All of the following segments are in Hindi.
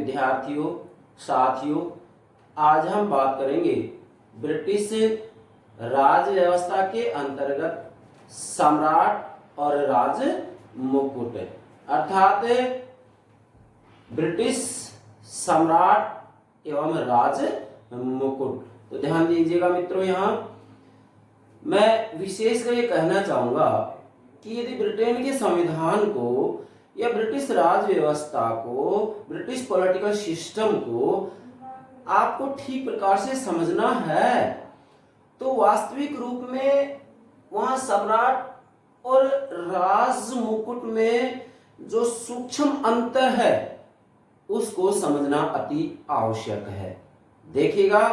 विद्यार्थियों, साथियों, आज हम बात करेंगे ब्रिटिश राज व्यवस्था के अंतर्गत सम्राट और राज मुकुट, अर्थात ब्रिटिश सम्राट एवं राज मुकुट। तो ध्यान दीजिएगा मित्रों, यहाँ मैं विशेषकर ये कहना चाहूंगा कि यदि ब्रिटेन के संविधान को या ब्रिटिश राज व्यवस्था को, ब्रिटिश पॉलिटिकल सिस्टम को आपको ठीक प्रकार से समझना है तो वास्तविक रूप में वहां सम्राट और राज मुकुट में जो सूक्ष्म अंतर है उसको समझना अति आवश्यक है। देखिएगा,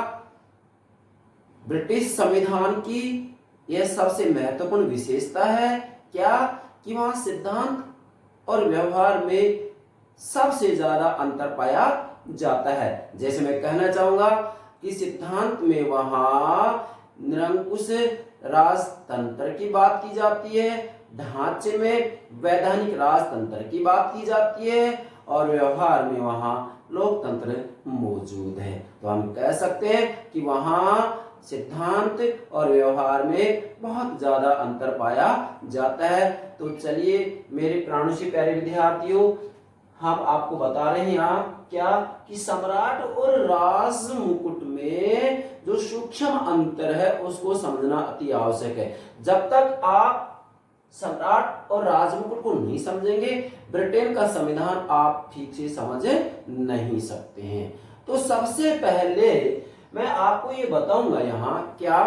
ब्रिटिश संविधान की यह सबसे महत्वपूर्ण विशेषता है क्या कि वहां सिद्धांत और व्यवहार में सबसे ज्यादा अंतर पाया जाता है। जैसे मैं कहना चाहूंगा कि सिद्धांत में वहां निरंकुश राजतंत्र की बात की जाती है, ढांचे में वैधानिक राजतंत्र की बात की जाती है और व्यवहार में वहां लोकतंत्र मौजूद है। तो हम कह सकते हैं कि वहां सिद्धांत और व्यवहार में बहुत ज्यादा अंतर पाया जाता है। तो चलिए मेरे प्राणों से प्यारे विद्यार्थियों, हम आपको बता रहे हैं यहाँ क्या कि सम्राट और राज मुकुट में जो सूक्ष्म अंतर है उसको समझना अति आवश्यक है। जब तक आप सम्राट और राज मुकुट को नहीं समझेंगे, ब्रिटेन का संविधान आप ठीक से समझ नहीं सकते हैं। तो सबसे पहले मैं आपको ये बताऊंगा यहाँ क्या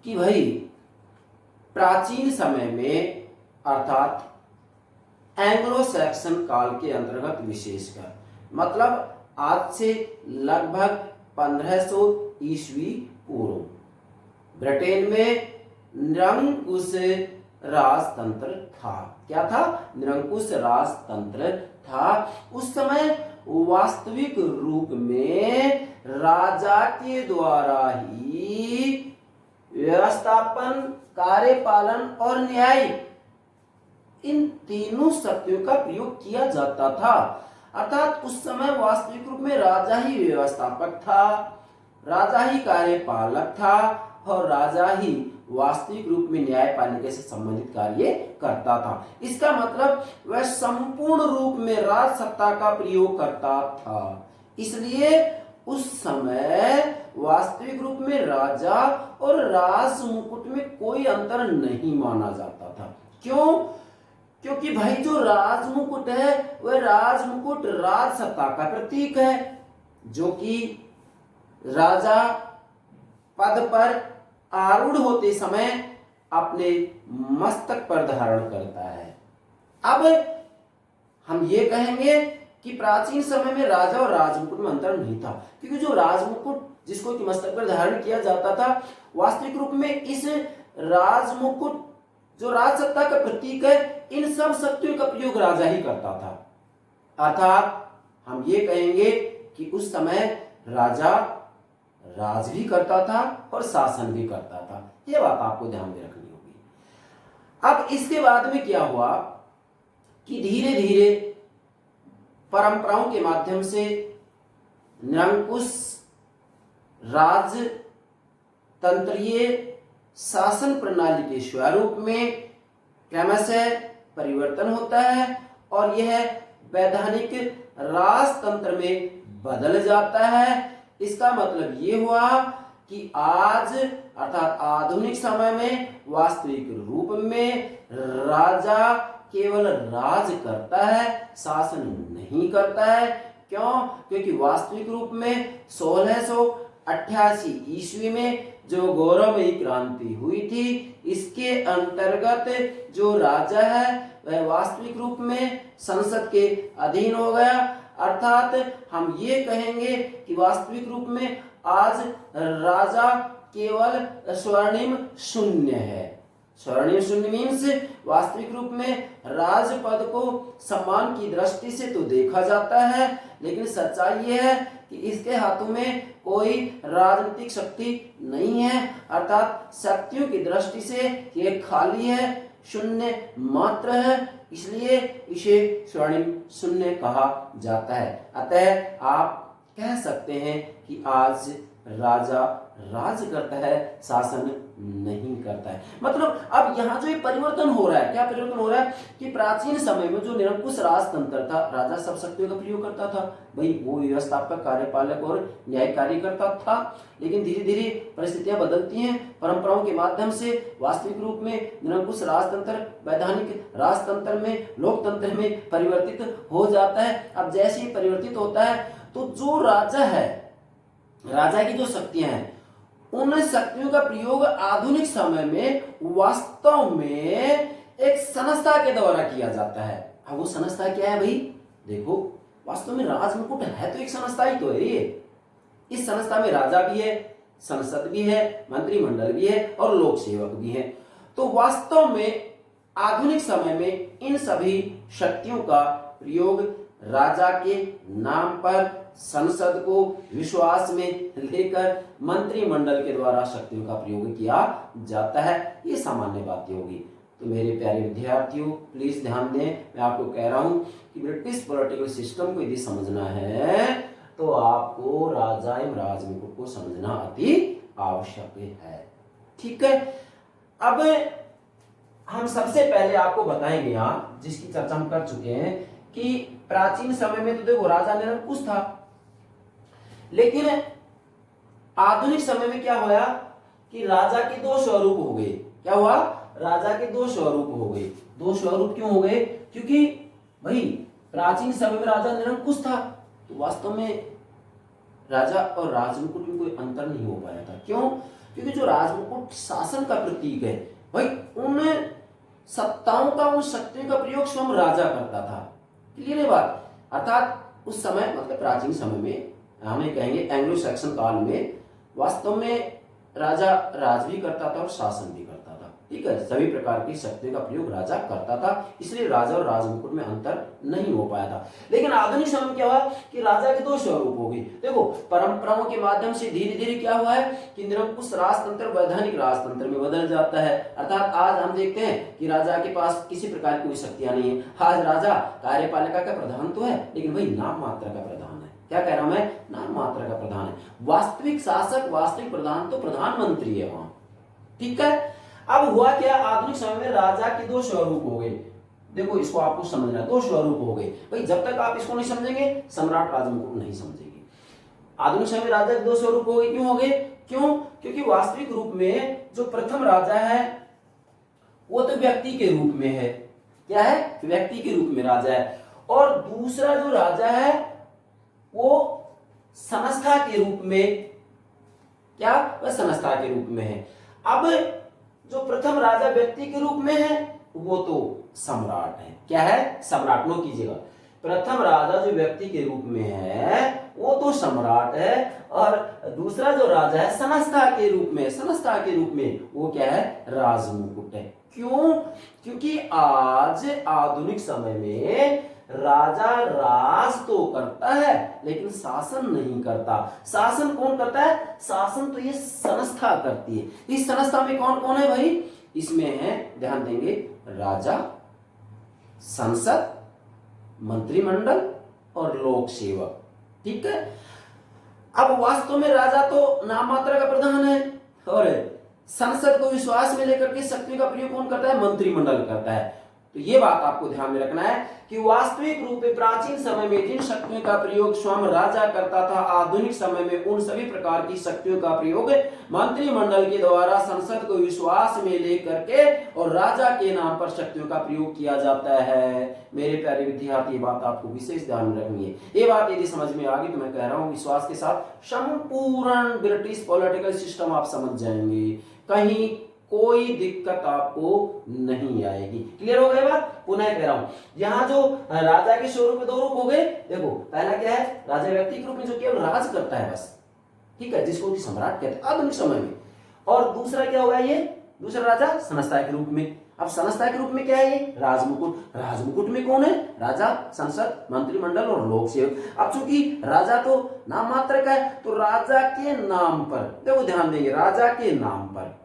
कि भाई प्राचीन समय में अर्थात एंग्लो सैक्सन काल के अंतर्गत विशेषकर, मतलब आज से लगभग 1500 ईस्वी पूर्व ब्रिटेन में निरंकुश राजतंत्र था। क्या था? निरंकुश राजतंत्र था। उस समय वास्तविक रूप में राजा के द्वारा ही व्यवस्थापन, कार्यपालन और न्याय, इन तीनों शक्तियों का प्रयोग किया जाता था। अर्थात उस समय वास्तविक रूप में राजा ही व्यवस्थापक था, राजा ही कार्यपालक था और राजा ही वास्तविक रूप में न्यायपालिका से संबंधित कार्य करता था। इसका मतलब वह संपूर्ण रूप में राज सत्ता का प्रयोग करता था। इसलिए उस समय वास्तविक रूप में राजा और राज मुकुट में कोई अंतर नहीं माना जाता था। क्यों? क्योंकि भाई जो राज मुकुट है वह राज मुकुट राज सत्ता का प्रतीक है, जो कि राजा पद पर आरूढ़ होते समय अपने मस्तक पर धारण करता है। अब हम ये कहेंगे कि प्राचीन समय में राजा और राजमुकुट में अंतर नहीं था, क्योंकि जो राजमुकुट जिसको कि मस्तक पर धारण किया जाता था, वास्तविक रूप में इस राजमुकुट जो राज सत्ता का प्रतीक है, इन सब शक्तियों का प्रयोग राजा ही करता था। अर्थात हम ये कहेंगे कि उस समय राजा राज भी करता था और शासन भी करता था। यह बात आपको ध्यान में रखनी होगी। अब इसके बाद में क्या हुआ कि धीरे धीरे परंपराओं के माध्यम से निरंकुश राजतंत्रीय शासन प्रणाली के स्वरूप में क्रमशः परिवर्तन होता है और यह वैधानिक राजतंत्र में बदल जाता है। इसका मतलब ये हुआ कि आज अर्थात आधुनिक समय में वास्तविक रूप में राजा केवल राज करता है, शासन नहीं करता है। क्यों? क्योंकि वास्तविक रूप में 1688 ईस्वी में जो गौरवमयी क्रांति हुई थी, इसके अंतर्गत जो राजा है वह वास्तविक रूप में संसद के अधीन हो गया। अर्थात हम ये कहेंगे कि वास्तविक रूप में आज राजा केवल स्वर्णिम शून्य है। स्वर्णिम शून्य मीन्स वास्तविक रूप में राजपद को सम्मान की दृष्टि से तो देखा जाता है, लेकिन सच्चाई यह है कि इसके हाथों में कोई राजनीतिक शक्ति नहीं है। अर्थात शक्तियों की दृष्टि से ये खाली है, शून्य मात्र है। इसलिए इसे स्वर्णिम शून्य कहा जाता है। अतः आप कह सकते हैं कि आज राजा राज करता है, शासन नहीं करता है। मतलब अब यहाँ जो ये परिवर्तन हो रहा है, क्या परिवर्तन हो रहा है कि प्राचीन समय में जो निरंकुश राजतंत्र था, राजा सब शक्तियों का प्रयोग करता था, भाई वो व्यवस्थापक, कार्यपालक और न्यायिक कार्य करता था। लेकिन धीरे धीरे परिस्थितियां बदलती हैं, परंपराओं के माध्यम से वास्तविक रूप में निरंकुश राजतंत्र वैधानिक राजतंत्र में, लोकतंत्र में परिवर्तित हो जाता है। अब जैसे ही परिवर्तित होता है तो जो राजा है, राजा की जो शक्तियां हैं, उन शक्तियों का प्रयोग आधुनिक समय में वास्तव में एक संस्था के द्वारा किया जाता है। अब वो संस्था क्या है भाई? देखो, वास्तव में राजमुकुट है तो एक संस्था ही तो है ये। इस संस्था में राजा भी है, संसद भी है, मंत्रिमंडल भी है और लोक सेवक भी है। तो वास्तव में आधुनिक समय में इन सभी शक्तियों का प्रयोग राजा के नाम पर, संसद को विश्वास में लेकर मंत्रिमंडल के द्वारा शक्तियों का प्रयोग किया जाता है। ये सामान्य बातें होगी। तो मेरे प्यारे विद्यार्थियों, प्लीज ध्यान दें, मैं आपको कह रहा हूं कि ब्रिटिश पॉलिटिकल सिस्टम को यदि समझना है तो आपको राजा एवं राजमुकुट को समझना अति आवश्यक है। ठीक है, अब हम सबसे पहले आपको बताएंगे यहाँ, जिसकी चर्चा हम कर चुके हैं, कि प्राचीन समय में तो देखो राजा निरंकुश था, लेकिन आधुनिक समय में क्या हुआ कि राजा के दो स्वरूप हो गए। क्या हुआ? राजा के दो स्वरूप हो गए। दो स्वरूप क्यों हो गए? क्योंकि भाई प्राचीन समय में राजा निरंकुश था, तो वास्तव में राजा और राजमुकुट में कोई अंतर नहीं हो पाया था। क्यों? क्योंकि जो राजमुकुट शासन का प्रतीक है, भाई उन सत्ताओं का, उन शक्तियों का प्रयोग स्वयं राजा करता था। क्लियर है बात? अर्थात उस समय, मतलब प्राचीन समय में, हमें कहेंगे एंग्लो सैक्सन काल में, वास्तव में राजा राज भी करता था और शासन भी करता था। ठीक है, सभी प्रकार की शक्तियों का प्रयोग राजा करता था, इसलिए राजा और राजमुकुट में अंतर नहीं हो पाया था। लेकिन आधुनिक समय में क्या हुआ कि राजा के दो स्वरूप हो गए। देखो, परंपराओं के माध्यम से धीरे धीरे क्या हुआ है कि निरंकुश राजतंत्र वैधानिक राजतंत्र में बदल जाता है। अर्थात आज हम देखते हैं कि राजा के पास किसी प्रकार की कोई शक्तियां नहीं है। आज राजा कार्यपालिका का प्रधान तो है, लेकिन वही नाम मात्र का प्रधान है। क्या कह रहा हूं मैं? नाम मात्र का प्रधान है। वास्तविक शासक, वास्तविक प्रधान तो प्रधानमंत्री है वहां। ठीक है, अब हुआ क्या, आधुनिक समय में राजा के दो स्वरूप हो गए। देखो, इसको आपको समझना, दो स्वरूप हो गए। भाई जब तक आप इसको नहीं समझेंगे, सम्राट राजमुकुट नहीं समझेंगे। आधुनिक समय में राजा के दो स्वरूप हो गए। क्यों हो गए? क्यों? क्योंकि वास्तविक रूप में जो प्रथम राजा है वो तो व्यक्ति के रूप में है। क्या है? व्यक्ति के रूप में राजा है। और दूसरा जो राजा है वो संस्था के रूप में, क्या? वह संस्था के रूप में है। अब जो प्रथम राजा व्यक्ति के रूप में है वो तो सम्राट है। क्या है? सम्राट। नोट कीजिएगा, प्रथम राजा जो व्यक्ति के रूप में है वो तो सम्राट है, और दूसरा जो राजा है संस्था के रूप में, संस्था के रूप में वो क्या है? राजमुकुट है। क्यों? क्योंकि आज आधुनिक समय में राजा राज तो करता है लेकिन शासन नहीं करता। शासन कौन करता है? शासन तो ये संस्था करती है। इस संस्था में कौन कौन है भाई? इसमें है, ध्यान देंगे, राजा, संसद, मंत्रिमंडल और लोक सेवक। ठीक है, अब वास्तव में राजा तो नाम मात्र का प्रधान है, और संसद को विश्वास में लेकर के शक्तियों का प्रयोग कौन करता है? मंत्रिमंडल करता है। तो ये बात आपको ध्यान में रखना है कि वास्तविक रूप में प्राचीन समय में जिन शक्तियों का प्रयोग स्वयं राजा करता था, आधुनिक समय में उन सभी प्रकार की शक्तियों का प्रयोग मंत्रिमंडल के द्वारा संसद को विश्वास में लेकर के और राजा के नाम पर शक्तियों का प्रयोग किया जाता है। मेरे प्यारे विद्यार्थी, ये बात आपको विशेष ध्यान में रखनी है। ये बात यदि समझ में आ गई तो मैं कह रहा हूं विश्वास के साथ संपूर्ण ब्रिटिश पॉलिटिकल सिस्टम आप समझ जाएंगे, कहीं कोई दिक्कत आपको नहीं आएगी। क्लियर हो गई बात? पुनः कह रहा हूं, यहाँ जो राजा के स्वरूप दो रूप हो गए। देखो, पहला क्या है? राजा व्यक्ति के रूप में जो केवल राज करता है बस, ठीक है, जिसको कि सम्राट कहते हैं आधुनिक समय में। और दूसरा क्या होगा? ये दूसरा राजा संस्था के रूप में। अब संस्था के रूप में क्या है? ये राजमुकुट। राजमुकुट में कौन है? राजा, संसद, मंत्रिमंडल और लोक सेवक। अब चूंकि राजा तो नाम मात्र का है, तो राजा के नाम पर, देखो ध्यान देंगे, राजा के नाम पर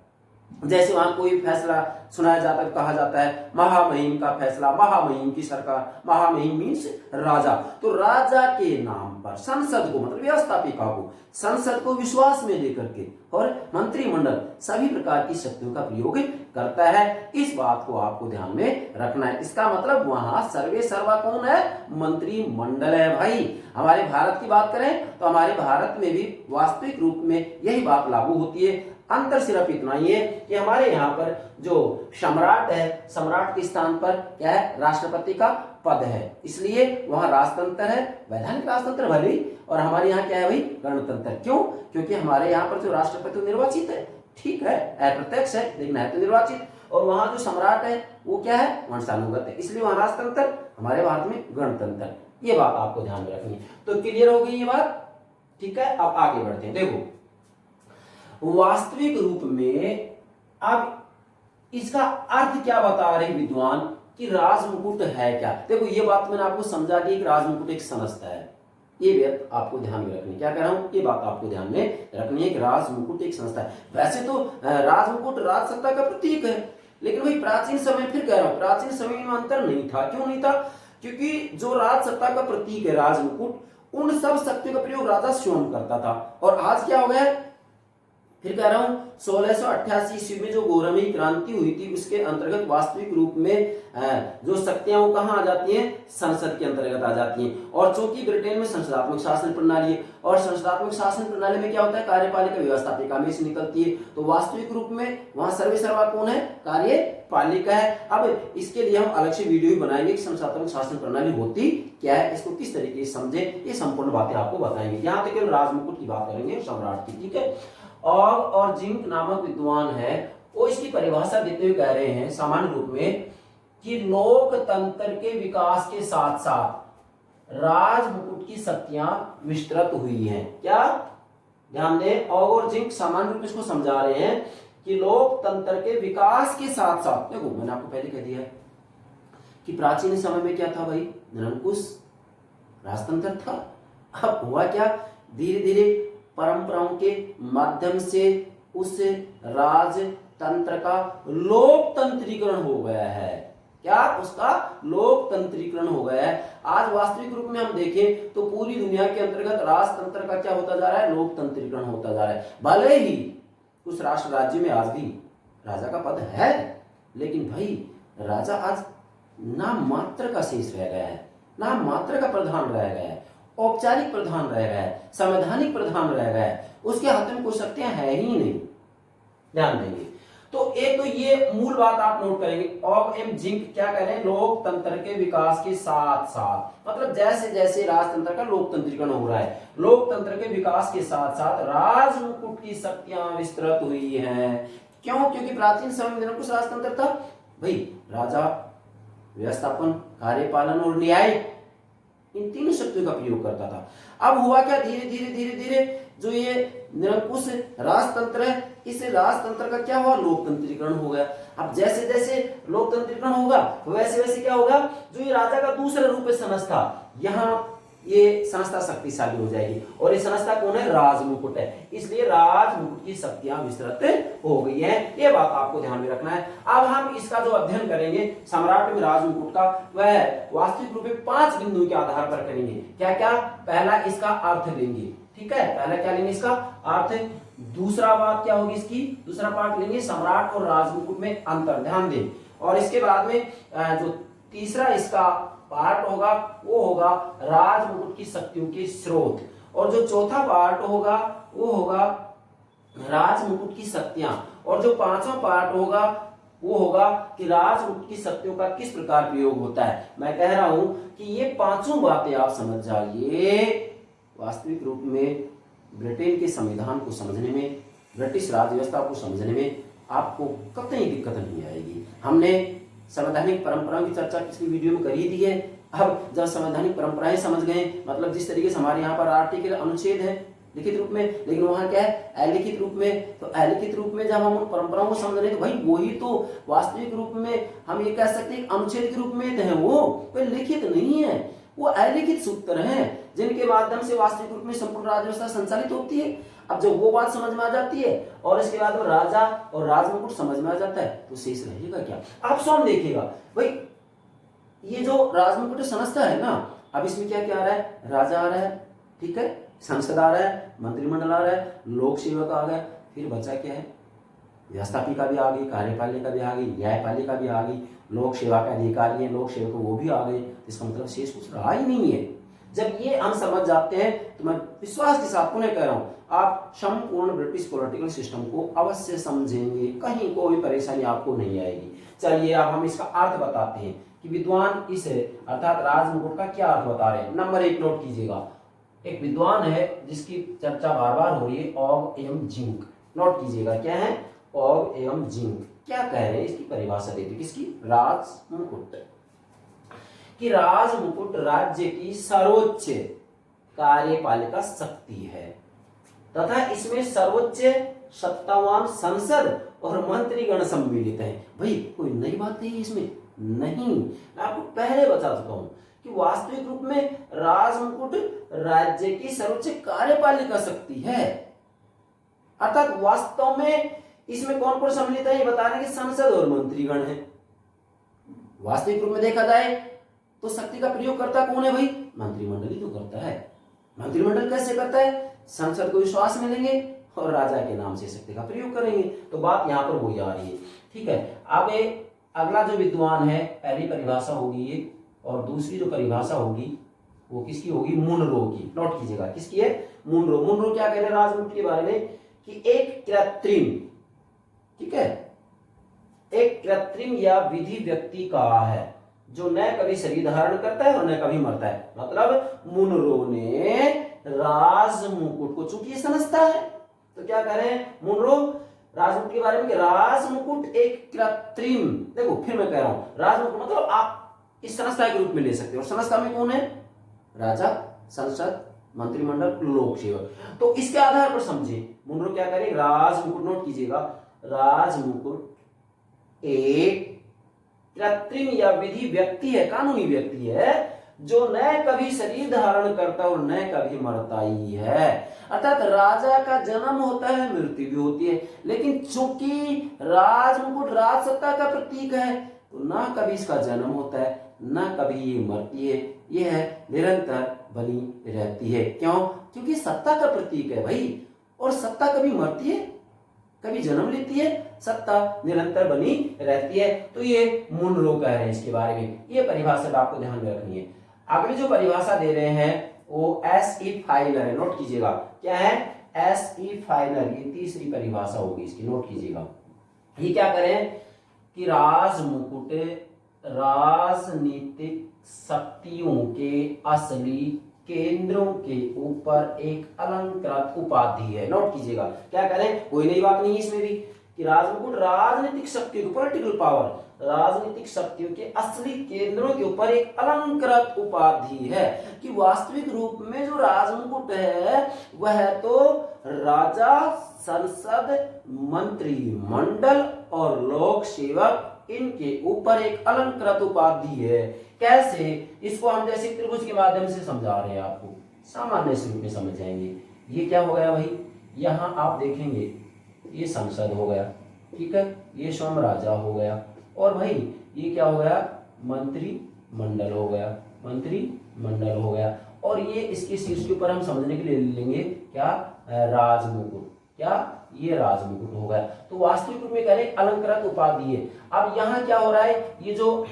जैसे वहां कोई फैसला सुनाया जाता है, कहा जाता है महामहिम का फैसला, महामहिम की सरकार, महामहिम मीन्स राजा। तो राजा के नाम पर संसद को, मतलब व्यवस्थापिका को, संसद को विश्वास में लेकर के और मंत्रिमंडल सभी प्रकार की शक्तियों का प्रयोग करता है। इस बात को आपको ध्यान में रखना है। इसका मतलब वहां सर्वे सर्वा कौन है? मंत्रिमंडल है भाई। हमारे भारत की बात करें तो हमारे भारत में भी वास्तविक रूप में यही बात लागू होती है। अंतर सिर्फ इतना ही है कि हमारे यहाँ पर जो सम्राट है, सम्राट के स्थान पर क्या है? राष्ट्रपति का पद है, इसलिए वहां राजतंत्र है, वैधानिक राजतंत्र भले, और हमारे यहाँ क्या है भाई? गणतंत्र। क्यों? क्योंकि हमारे यहाँ पर जो राष्ट्रपति निर्वाचित है, ठीक है, अप्रत्यक्ष है लेकिन है तो निर्वाचित, और वहां जो सम्राट है वो क्या है? वंशानुगत है, इसलिए वहां राजतंत्र, हमारे भारत में गणतंत्र। ये बात आपको ध्यान में रखनी है। तो क्लियर हो गई ये बात, ठीक है। अब आगे बढ़ते हैं। देखो वास्तविक रूप में अब इसका अर्थ क्या बता रहे विद्वान कि राजमुकुट है क्या? देखो ये बात मैंने आपको समझा दी कि राजमुकुट एक संस्था है, ये बात आपको ध्यान में रखनी। क्या कह रहा हूं? ये बात आपको ध्यान में रखनी है कि राजमुकुट एक संस्था है। वैसे तो राजमुकुट राजसत्ता का प्रतीक है, लेकिन भाई प्राचीन समय, फिर कह रहा हूं प्राचीन समय में अंतर नहीं था। क्यों नहीं था? क्योंकि जो राजसत्ता का प्रतीक है राजमुकुट, उन सब शक्तियों का प्रयोग राजा स्वयं करता था। और आज क्या हो गया? फिर कह रहा हूं 1688 ईस्वी में जो गौरवी क्रांति हुई थी, उसके अंतर्गत वास्तविक रूप में जो शक्तियां वो कहां आ जाती हैं? संसद के अंतर्गत आ जाती हैं। और चूंकि ब्रिटेन में संसदात्मक शासन प्रणाली है, और संसदात्मक शासन प्रणाली में क्या होता है? कार्यपालिका व्यवस्थापिका में से निकलती है। तो वास्तविक रूप में वहां सर्वे सर्वा कौन है? कार्यपालिका है। अब इसके लिए हम अलग से वीडियो भी बनाएंगे कि संसदात्मक शासन प्रणाली होती क्या है, इसको किस तरीके से समझे, ये संपूर्ण बातें आपको बताएंगे। यहाँ तक केवल राजमुकुट की बात करेंगे, सम्राट की, ठीक है। और जिंक नामक विद्वान है, वो इसकी परिभाषा देते हुए कह रहे हैं सामान्य रूप में कि लोकतंत्र के विकास के साथ साथ राजमुकुट की शक्तियां विस्तृत हुई हैं। क्या? ध्यान दें, और जिंक सामान्य रूप में इसको समझा रहे हैं कि लोकतंत्र के विकास के साथ साथ, देखो मैंने आपको पहले कह दिया कि प्राचीन समय में क्या था भाई? निरंकुश राजतंत्र था। अब हुआ क्या? धीरे धीरे परंपराओं के माध्यम से उस राजतंत्र का लोकतंत्रीकरण हो गया है। क्या? उसका लोकतंत्रीकरण हो गया है। आज वास्तविक रूप में हम देखें तो पूरी दुनिया के अंतर्गत राजतंत्र का क्या होता जा रहा है? लोकतंत्रीकरण होता जा रहा है। भले ही उस राष्ट्र राज्य में आज भी राजा का पद है, लेकिन भाई राजा आज नाम मात्र का शेष रह गया है, नाम मात्र का प्रधान रह गया है, औपचारिक प्रधान रह गया है, संवैधानिक प्रधान रह गया है, उसके हाथ में कोई शक्तियां है ही नहीं। ध्यान देंगे तो एक तो ये मूल बात आप नोट करेंगे। ऑग एम जिंक क्या कह रहे हैं? लोकतंत्र के विकास के साथ साथ, मतलब जैसे जैसे राजतंत्र का लोकतंत्रीकरण हो रहा है, लोकतंत्र के विकास के साथ साथ राजमुकुट की शक्तियां विस्तृत हुई हैं। क्यों? क्योंकि प्राचीन समय में निरंकुश राजतंत्र था भाई, राजा व्यवस्थापन, कार्यपालन और न्याय, इन तीनों शक्तियों का प्रयोग करता था। अब हुआ क्या? धीरे धीरे धीरे धीरे जो ये निरंकुश राजतंत्र है, इस राजतंत्र का क्या हुआ? लोकतंत्रीकरण हो गया। अब जैसे जैसे लोकतंत्रीकरण होगा वैसे वैसे क्या होगा? जो ये राजा का दूसरा रूप है संस्था, यहाँ ये संस्था शक्तिशाली हो जाएगी, और ये संस्था कौन है? राजमुकुट है। इसलिए राजमुकुट की शक्तियां विस्तृत हो गई है। ये बात आपको ध्यान में रखना है। अब हम इसका जो अध्ययन करेंगे सम्राट में राजमुकुट का, वह वास्तविक रूप में 5 बिंदुओं के आधार पर करेंगे। क्या क्या? पहला इसका अर्थ लेंगे, ठीक है, पहला क्या लेंगे? इसका अर्थ। दूसरा बात क्या होगी इसकी? दूसरा पार्ट लेंगे सम्राट और राजमुकुट में अंतर, ध्यान दें। और इसके बाद में जो तीसरा इसका पार्ट होगा वो होगा राजमुकुट की शक्तियों के स्रोत, और जो चौथा पार्ट होगा वो होगा राजमुकुट की शक्तियां, और जो पांचवा पार्ट होगा वो होगा कि राजमुकुट की शक्तियों का किस प्रकार प्रयोग होता है। मैं कह रहा हूं कि ये पांचों बातें आप समझ जाइए, वास्तविक रूप में ब्रिटेन के संविधान को समझने में, ब्रिटिश राज्य व्यवस्था को समझने में आपको कतई दिक्कत नहीं आएगी। हमने संवैधानिक परंपराओं की चर्चा पिछली वीडियो में कर ही दी है। अब जब संवैधानिक परंपराएं समझ गए, मतलब जिस तरीके से हमारे यहाँ पर आर्टिकल अनुच्छेद है लिखित रूप में, लेकिन वहां क्या है? अलिखित रूप में। तो अलिखित रूप में जब हम उन परंपराओं को समझ रहे हैं तो भाई वही तो वास्तविक रूप में हम ये कह सकते हैं अनुच्छेद के रूप में है, वो कोई लिखित नहीं है, वो अलिखित सूत्र हैं जिनके माध्यम से वास्तविक रूप में संपूर्ण राज्य व्यवस्था संचालित होती है। अब जब वो बात समझ में आ जाती है और इसके बाद वो राजा और राजमुकुट समझ में आ जाता है तो शेष रहेगा क्या? आप स्वयं देखिएगा भाई, ये जो राजमुकुट संस्था है ना, अब इसमें क्या क्या आ रहा है? राजा आ रहा है, ठीक है, संसद आ रहा है, मंत्रिमंडल आ रहा है, लोक सेवक आ गया, फिर बचा क्या है? व्यवस्थापिका भी आ गई, कार्यपालिका भी आ गई, न्यायपालिका भी आ गई, लोक सेवा के अधिकारी हैं, लोक सेवक वो भी आ गए। इसका मतलब शेष कुछ रहा ही नहीं है। जब ये हम समझ जाते हैं तो मैं विश्वास के साथ पुनः कह रहा हूं, आप संपूर्ण ब्रिटिश पॉलिटिकल सिस्टम को अवश्य समझेंगे, कहीं कोई परेशानी आपको नहीं आएगी। चलिए अब हम इसका अर्थ बताते हैं कि विद्वान इस अर्थात राजमुकुट का क्या अर्थ बता रहे हैं। नंबर 1 नोट कीजिएगा, एक विद्वान है जिसकी चर्चा बार बार हो रही है, ऑग एम जिंक। नोट कीजिएगा क्या है? ऑग एम जिंक। क्या कह रहे हैं? इसकी परिभाषा देते किसकी? राजमुकुट कि राजमुकुट राज्य की सर्वोच्च कार्यपालिका शक्ति है तथा इसमें सर्वोच्च सत्तावान संसद और मंत्रीगण सम्मिलित हैं। भाई कोई नई बात नहीं है इसमें, नहीं, मैं आपको पहले बता चुका हूं कि वास्तविक रूप में राजमुकुट राज्य की सर्वोच्च कार्यपालिका शक्ति है, अर्थात वास्तव में इसमें कौन कौन सम्मिलित है ये बताने की संसद और मंत्रीगण है। वास्तविक रूप में देखा जाए तो शक्ति का प्रयोग करता कौन है भाई? मंत्रिमंडल ही तो करता है। मंत्रिमंडल कैसे करता है? संसद को विश्वास में लेंगे और राजा के नाम से शक्ति का प्रयोग करेंगे। तो बात यहाँ पर वही आ रही है, ठीक है। अब अगला जो विद्वान है, पहली परिभाषा होगी ये, और दूसरी जो परिभाषा होगी वो किसकी होगी? मुनरो की। नोट कीजिएगा किसकी है? मुनरो। मुनरो क्या कह रहे हैं राजमुकुट के बारे में कि एक कृत्रिम, ठीक है, एक कृत्रिम या विधि व्यक्ति का है जो न कभी शरीर धारण करता है और न कभी मरता है। मतलब मुनरो ने राजमुकुट को, चूंकि ये समझता है तो क्या कह रहे हैं मुनरो राजमुकुट के बारे में कि राजमुकुट एक कृत्रिम, देखो फिर मैं कह रहा हूं, राजमुकुट मतलब आप इस संस्था के रूप में ले सकते हो, और संस्था में कौन है? राजा, संसद, मंत्रिमंडल, लोक सेवक। तो इसके आधार पर समझे मुनरो क्या करें? राजमुकुट, नोट कीजिएगा, राजमुकुट एक कृत्रिम या विधि व्यक्ति है, कानूनी व्यक्ति है जो न कभी शरीर धारण करता और न कभी मरता ही है। अर्थात राजा का जन्म होता है, मृत्यु भी होती है, लेकिन चूंकि राजमुकुट राज सत्ता का प्रतीक है तो ना कभी इसका जन्म होता है ना कभी ये मरती है, ये है निरंतर बनी रहती है। क्यों? क्योंकि सत्ता का प्रतीक है भाई, और सत्ता कभी मरती है कभी जन्म लेती है, सत्ता निरंतर बनी रहती है। तो ये मुनरो कह रहे हैं इसके बारे में, ये परिभाषा आपको ध्यान में रखनी है। अगली जो परिभाषा दे रहे हैं वो एस ई फाइनर है। नोट कीजिएगा क्या है? एस ई फाइनर, ये तीसरी परिभाषा होगी इसकी, नोट कीजिएगा। ये क्या करें कि राजमुकुट राजनीतिक शक्तियों के असली केंद्रों के ऊपर एक अलंकृत उपाधि है। नोट कीजिएगा क्या करें? कोई नई बात नहीं है इसमें भी कि राजमुकुट राजनीतिक शक्तियों, पॉलिटिकल पावर, राजनीतिक शक्तियों के असली केंद्रों के ऊपर एक अलंकृत उपाधि है कि वास्तविक रूप में जो राजमुकुट है वह तो राजा, संसद, मंत्रिमंडल और लोक सेवक, इनके ऊपर एक अलंकृत उपाधि है। कैसे? इसको हम जैसे त्रिभुज के माध्यम से समझा रहे हैं, आपको सामान्य स्वरूप में समझ जाएंगे। ये क्या हो गया भाई? यहाँ आप देखेंगे ये संसद हो गया, ठीक है, ये स्वयं राजा हो गया, और भाई ये क्या हो गया? मंत्रिमंडल हो गया, मंत्रिमंडल हो गया, और ये इसके शीर्ष के ऊपर हम समझने के लिए लेंगे क्या? राजमुकुट। क्या? ये राजमुकुट हो गया। तो वास्तविक रूप में कह रहे अलंकृत उपाधि है। अब यहाँ क्या हो रहा है? ये जो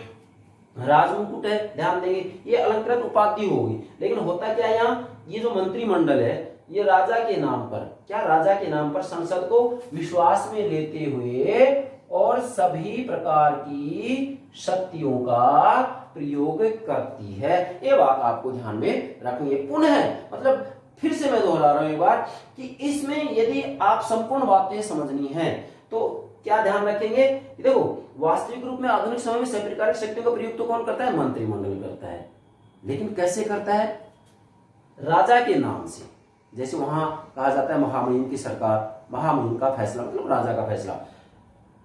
राजमुकुट है, ध्यान देंगे, ये अलंकृत उपाधि होगी, लेकिन होता क्या है यहाँ? ये जो मंत्रिमंडल है ये राजा के नाम पर, क्या? राजा के नाम पर संसद को विश्वास में लेते हुए और सभी प्रकार की शक्तियों का प्रयोग करती है। ये बात आपको ध्यान में रखनी है। पुनः मतलब फिर से मैं दोहरा रहा हूं एक बार कि इसमें यदि आप संपूर्ण बातें समझनी है तो क्या ध्यान रखेंगे? देखो वास्तविक रूप में आधुनिक समय में सभी प्रकार की शक्तियों का प्रयोग तो कौन करता है? मंत्रिमंडल करता है, लेकिन कैसे करता है? राजा के नाम से। जैसे वहां कहा जाता है महामहिम की सरकार, महामहिम का फैसला मतलब राजा का फैसला,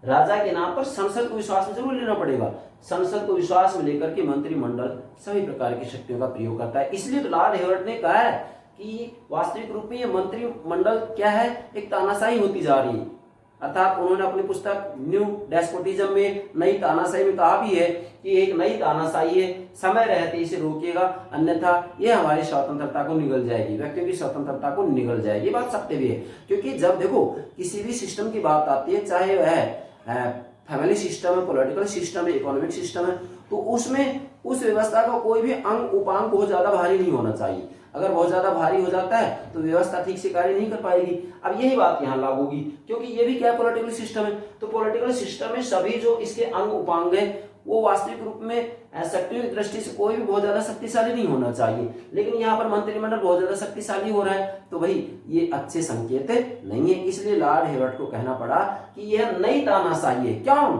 राजा के नाम पर संसद को विश्वास में जरूर लेना पड़ेगा। संसद को विश्वास में लेकर के मंत्रिमंडल सभी प्रकार की शक्तियों का प्रयोग करता है। इसलिए तो लॉर्ड हेवर्ड ने कहा है कि वास्तविक रूप में ये मंत्रिमंडल क्या है, एक तानाशाही होती जा रही है। अर्थात उन्होंने अपनी पुस्तक न्यू डेस्पोटिज्म में, नई तानाशाही में कहा भी है कि एक नई तानाशाही है, समय रहते इसे रोकेगा, अन्यथा ये हमारी स्वतंत्रता को निगल जाएगी, व्यक्तियों की स्वतंत्रता को निगल जाएगी। ये बात सत्य भी है, क्योंकि जब देखो किसी भी सिस्टम की बात आती है, चाहे वह फैमिली सिस्टम है, पॉलिटिकल सिस्टम है, इकोनॉमिक सिस्टम है, तो उसमें उस व्यवस्था का कोई भी अंग उपांग बहुत ज्यादा भारी नहीं होना चाहिए। अगर बहुत ज्यादा भारी हो जाता है तो व्यवस्था ठीक से कार्य नहीं कर पाएगी। अब यही बात यहाँ लागू होगी, क्योंकि ये भी क्या पॉलिटिकल सिस्टम है, तो पॉलिटिकल सिस्टम में सभी जो इसके अंग उपांग है वो वास्तविक रूप में शक्तियों की दृष्टि से कोई भी बहुत ज्यादा शक्तिशाली नहीं होना चाहिए। लेकिन यहाँ पर मंत्रिमंडल बहुत ज्यादा शक्तिशाली हो रहा है, तो भाई ये अच्छे संकेत नहीं है। इसलिए लॉर्ड हेवर्ट को कहना पड़ा कि यह नई तानाशाही है। क्यों?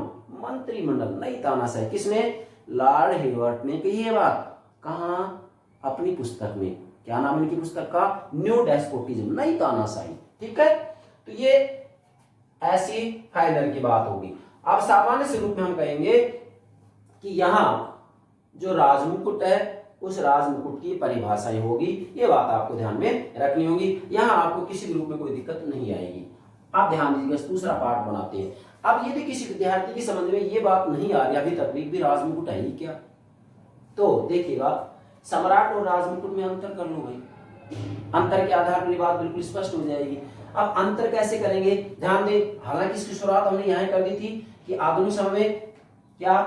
मंत्रिमंडल नई तानाशाही। किसने? लॉर्ड हेवर्ट ने कही है बात। कहाँ? अपनी पुस्तक में। क्या नाम है इनकी पुस्तक का? न्यू डेस्पोटिज्म, नई तानाशाही। ठीक है, तो ये ऐसी फाइलर की बात होगी। अब सामान्य से रूप में हम कहेंगे कि यहाँ जो राजमुकुट है उस राजमुकुट की परिभाषाएं होगी। ये बात आपको ध्यान में रखनी होगी। यहाँ आपको किसी भी रूप में कोई दिक्कत नहीं आएगी। आप ध्यान दीजिएगा, दूसरा पार्ट बनाते हैं। अब यदि किसी विद्यार्थी की समझ में ये बात नहीं आ रही अभी तक भी राजमुकुट है ही क्या, तो देखिएगा सम्राट और राजमुकुट में अंतर कर लो भाई। अंतर के आधार पर बात बिल्कुल स्पष्ट हो जाएगी। अब अंतर कैसे करेंगे, ध्यान दें। हालांकि इसकी शुरुआत हमने यहाँ कर दी थी कि आधुनिक समय में क्या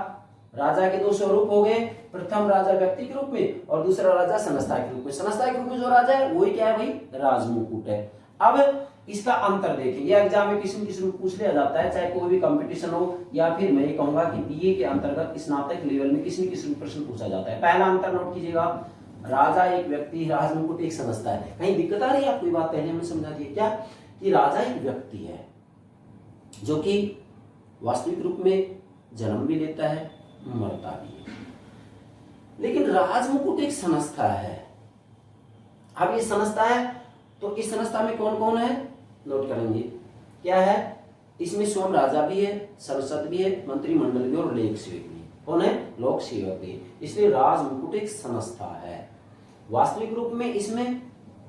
राजा के दो स्वरूप हो गए। प्रथम राजा व्यक्ति के रूप में और दूसरा राजा संस्था के रूप में। संस्था के रूप में जो राजा है वही क्या है भाई? राजमुकुट है। अब इसका अंतर देखें, ये एग्जाम में किसी न किसी रूप पूछ लिया जाता है, चाहे कोई भी कंपटीशन हो या फिर मैं ये कहूंगा कि बीए के अंतर्गत स्नातक लेवल में किसी न किसी प्रश्न पूछा जाता है। पहला अंतर नोट कीजिएगा, राजा एक व्यक्ति, राजमुकुट एक संस्था है। कहीं दिक्कत आ रही है आपको? ये बात पहले हमने समझा दी है क्या, कि राजा एक व्यक्ति है जो कि वास्तविक रूप में जन्म भी लेता है, मरता भी है, लेकिन राजमुकुट एक संस्था है। अब ये संस्था है तो इस संस्था में कौन कौन है नोट करेंगे। क्या है? इसमें स्वयं राजा भी है, संसद भी है, मंत्रिमंडल भी और लोक सेवक भी। कौन है? लोक सेवक भी। इसलिए राजमुकुट एक संस्था है। वास्तविक रूप में इसमें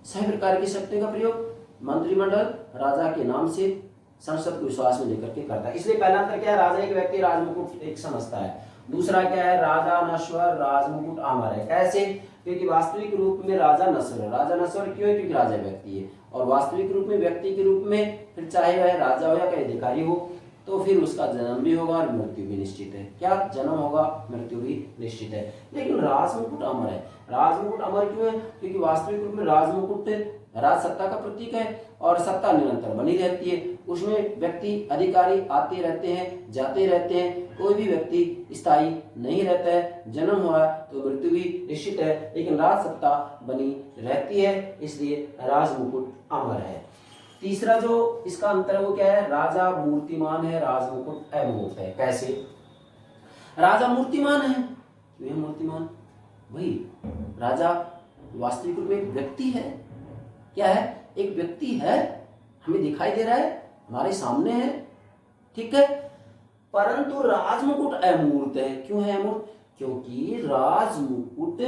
सभी प्रकार की शक्तियों का प्रयोग मंत्रिमंडल राजा के नाम से संसद को विश्वास में लेकर के करता है। इसलिए पहला अंतर क्या है? राजा एक व्यक्ति, राजमुकुट एक संस्था है। दूसरा क्या है? राजा नश्वर, राजमुकुट अमर है। कैसे? क्योंकि वास्तविक रूप में राजा नश्वर है। राजा नश्वर क्यों है? क्योंकि राजा व्यक्ति है, और वास्तविक रूप में व्यक्ति के रूप में फिर चाहे वह राजा हो या कोई अधिकारी हो, तो फिर उसका जन्म भी होगा और मृत्यु भी निश्चित है। क्या? जन्म होगा, मृत्यु भी निश्चित है। लेकिन राजमुकुट अमर है। राजमुकुट अमर क्यों है? क्योंकि वास्तविक रूप में राजमुकुट राज सत्ता का प्रतीक है और सत्ता निरंतर बनी रहती है। उसमें व्यक्ति अधिकारी आते रहते हैं, जाते रहते हैं, कोई भी व्यक्ति स्थायी नहीं रहता है। जन्म हुआ तो मृत्यु भी निश्चित है, लेकिन राज सत्ता बनी रहती है, इसलिए राजमुकुट अमर है। तीसरा जो इसका अंतर है वो क्या है? राजा मूर्तिमान है, राजमुकुट अमूर्त है। कैसे? राजा मूर्तिमान है। क्यों है मूर्तिमान? भाई राजा वास्तविक रूप में एक व्यक्ति है। क्या है? एक व्यक्ति है, हमें दिखाई दे रहा है, हमारे सामने है, ठीक है। परंतु राजमुकुट अमूर्त है। क्यों है अमूर्त? क्योंकि राजमुकुट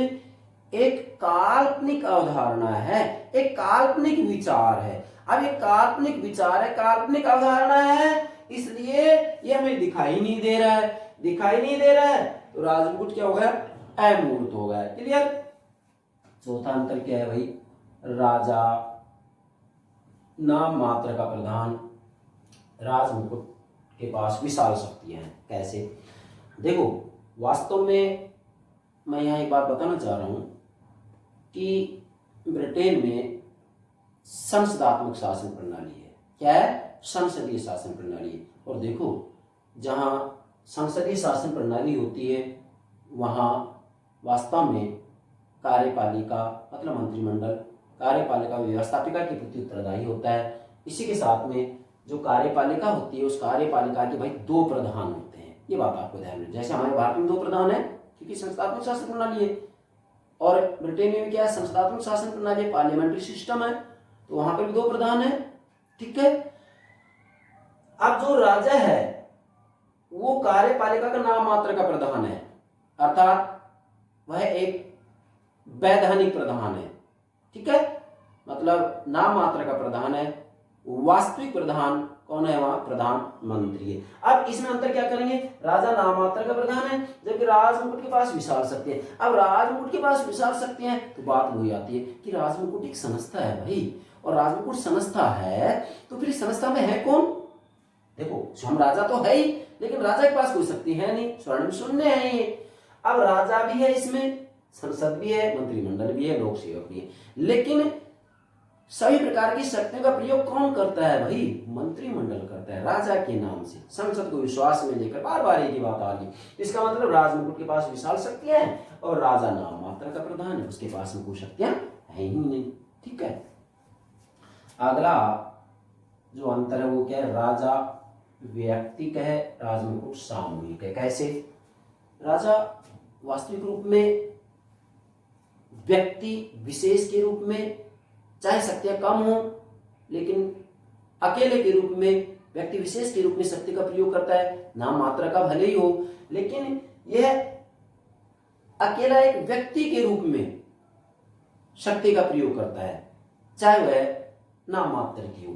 एक काल्पनिक अवधारणा है, एक काल्पनिक विचार है। अब एक काल्पनिक विचार है, काल्पनिक अवधारणा है, इसलिए ये हमें दिखाई नहीं दे रहा है। दिखाई नहीं दे रहा है तो राजमुकुट क्या हो गया? अमूर्त हो गया। क्लियर? चौथा अंतर क्या है भाई? राजा नाम मात्र का प्रधान, राजमुकुट के पास विशाल शक्तियां हैं। कैसे? देखो वास्तव में मैं यहाँ एक बात बताना चाह रहा हूं कि ब्रिटेन में संसदात्मक शासन प्रणाली है। क्या है? संसदीय शासन प्रणाली है। और देखो जहाँ संसदीय शासन प्रणाली होती है वहाँ वास्तव में कार्यपालिका मतलब मंत्रिमंडल कार्यपालिका व्यवस्थापिका के प्रति उत्तरदायी होता है। इसी के साथ में जो कार्यपालिका होती है उस कार्यपालिका के भाई दो प्रधान होते हैं। ये बात आपको ध्यान में, जैसे हमारे भारत में दो प्रधान है क्योंकि संसदात्मक शासन प्रणाली है, और ब्रिटेन में क्या है? संसदात्मक शासन प्रणाली, पार्लियामेंट्री सिस्टम है, तो वहां पर भी दो प्रधान है। ठीक है। अब जो राजा है वो कार्यपालिका का नाम मात्र का प्रधान है, अर्थात वह एक वैधानिक प्रधान है। ठीक है। मतलब नाम मात्र का प्रधान है, वास्तविक प्रधान कौन है? वहां प्रधानमंत्री है। अब इसमें अंतर क्या करेंगे? राजा नाम मात्र का प्रधान है, जबकि राजमुकुट के पास विशाल शक्ति है। अब राजमुकुट के पास विशाल शक्ति है तो बात वही आती है कि राजमुकुट एक संस्था है भाई, और राजमुकुट संस्था है तो फिर संस्था में है कौन? देखो हम राजा तो है ही, लेकिन राजा के पास कोई शक्ति है नहीं, स्वर्ण शून्य है ये। अब राजा भी है, इसमें संसद भी है, मंत्रिमंडल भी है, लोक सेवक भी है, लेकिन सभी प्रकार की शक्तियों का प्रयोग कौन करता है भाई? मंत्रिमंडल करता है राजा के नाम से, संसद को विश्वास में लेकर। बार बार एक ही बात आ रही। इसका मतलब राजमुकुट के पास विशाल शक्तियां हैं और राजा नाम मात्र का प्रधान है, उसके पास में कोई शक्तियां है ही नहीं। ठीक है, अगला जो अंतर है वो क्या है? राजा व्यक्तिक है, राजमुकुट सामूहिक है। कैसे? राजा वास्तविक रूप में व्यक्ति विशेष के रूप में, चाहे शक्तियां कम हो, लेकिन अकेले के रूप में, व्यक्ति विशेष के रूप में शक्ति का प्रयोग करता है। नाम मात्रा का भले ही हो, लेकिन यह अकेला एक व्यक्ति के रूप में शक्ति का प्रयोग करता है, चाहे वह नाम मात्र की हो।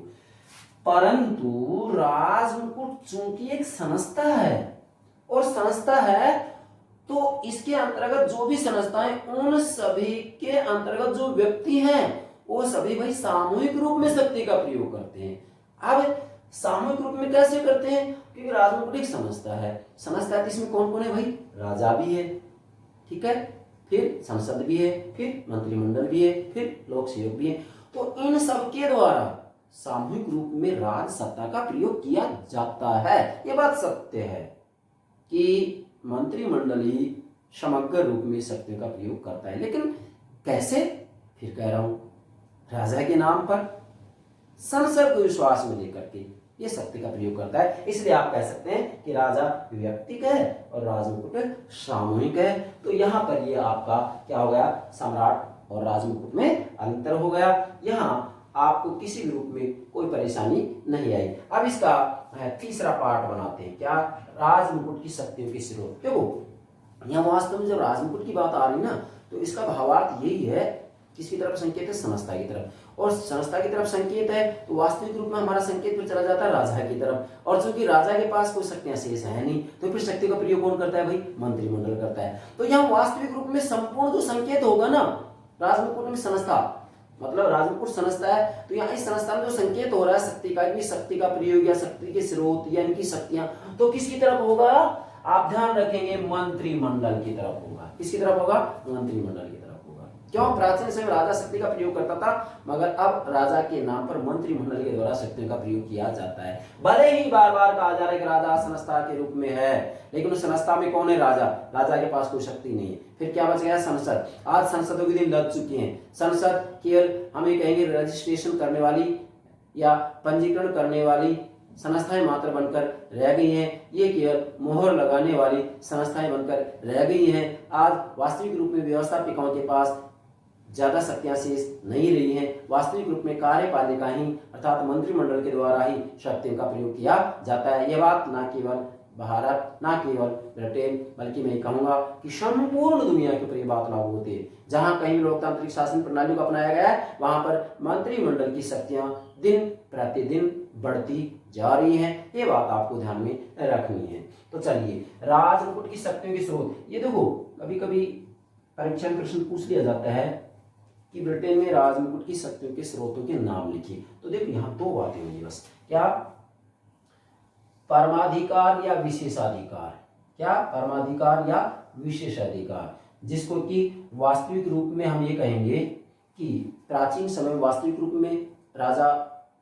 परंतु राजमुकुट चूंकि एक संस्था है, और संस्था है तो इसके अंतर्गत जो भी संस्थाएं, उन सभी के अंतर्गत जो व्यक्ति हैं वो सभी भाई सामूहिक रूप में शक्ति का प्रयोग करते हैं। अब सामूहिक रूप में कैसे करते हैं? क्योंकि राजमुकुट एक संस्था है, संस्था है, इसमें कौन कौन है भाई? राजा भी है, ठीक है, फिर संसद भी है, फिर मंत्रिमंडल भी है, फिर लोक सेवक भी है। तो इन सब के द्वारा सामूहिक रूप में राज सत्ता का प्रयोग किया जाता है। ये बात सत्य है कि मंत्रिमंडल ही समग्र रूप में शक्तियों का प्रयोग करता है, लेकिन कैसे? फिर कह रहा हूं, राजा के नाम पर, संसद को विश्वास में लेकर के ये शक्ति का प्रयोग करता है। इसलिए आप कह सकते हैं कि राजा व्यक्तिक है और राजमुकुट सामूहिक है। तो यहां पर ये आपका क्या हो गया? सम्राट और राजमुकुट में अंतर हो गया। यहां आपको किसी भी रूप में कोई परेशानी नहीं आई। अब इसका तीसरा पार्ट बनाते हैं, क्या? राजमुकुट की शक्तियों के स्रोत। देखो यहाँ वास्तव में जब राजमुकुट की बात आ रही ना, तो इसका भावार्थ यही है, किसकी तरफ संकेत है? संस्था की तरफ। और संस्था की तरफ संकेत है तो वास्तविक रूप में हमारा संकेत फिर चला जाता है राजा की तरफ। और चूंकि राजा के पास कोई शक्तियां शेष है नहीं, तो फिर शक्ति का प्रयोग कौन करता है भाई? मंत्रिमंडल करता है। तो यहाँ वास्तविक रूप में संपूर्ण जो संकेत होगा ना, राजमुकुट में संस्था, मतलब राजमुकुट संस्था है, तो यहाँ इस संस्था में जो संकेत हो रहा है शक्ति का, कि शक्ति का प्रयोग या शक्ति के स्रोत या इनकी शक्तियां, तो किसकी तरफ होगा? आप ध्यान रखेंगे, मंत्रिमंडल की तरफ होगा। किसकी तरफ होगा? मंत्रिमंडल की तरफ होगा। क्यों? प्राचीन समय राजा शक्ति का प्रयोग करता था, मगर अब राजा के नाम पर मंत्रिमंडल के द्वारा शक्तियों का प्रयोग किया जाता है। भले ही बार बार कहा जा रहा है कि राजा संस्था के रूप में है, लेकिन उस संस्था में कौन है? राजा। राजा के पास कोई शक्ति नहीं है। फिर क्या बच गया? संसद। आज संसदों के दिन लग चुके हैं। संसद केवल हमें कहेंगे रजिस्ट्रेशन करने वाली या पंजीकरण करने वाली संस्थाएं मात्र बनकर रह गई हैं। ये केवल मोहर लगाने वाली संस्थाएं बनकर रह गई हैं। आज वास्तविक रूप में व्यवस्थापकों के पास ज्यादा शक्तियां शेष नहीं रही हैं। वास्तविक रूप में कार्यपालिका ही अर्थात मंत्रिमंडल के द्वारा ही शक्तियों का प्रयोग किया जाता है। यह बात न केवल भारत, ना केवल ब्रिटेन, बल्कि मैं कहूंगा कि संपूर्ण दुनिया के ऊपर ये बात लागू होती है। जहां कहीं लोकतांत्रिक शासन प्रणाली को अपनाया गया है, वहां पर मंत्रिमंडल की शक्तियां दिन प्रतिदिन बढ़ती जा रही हैं। ये बात आपको ध्यान में रखनी है। तो चलिए, राजमुकुट की शक्तियों के स्रोत। ये देखो, कभी कभी परीक्षा में प्रश्न पूछ लिया जाता है कि ब्रिटेन में राजमुकुट की शक्तियों के स्रोतों के नाम लिखिए। तो देखो यहाँ दो बातें होंगी बस। क्या? परमाधिकार या विशेषाधिकार। क्या? परमाधिकार या विशेषाधिकार, जिसको कि वास्तविक रूप में हम ये कहेंगे कि प्राचीन समय में वास्तविक रूप में राजा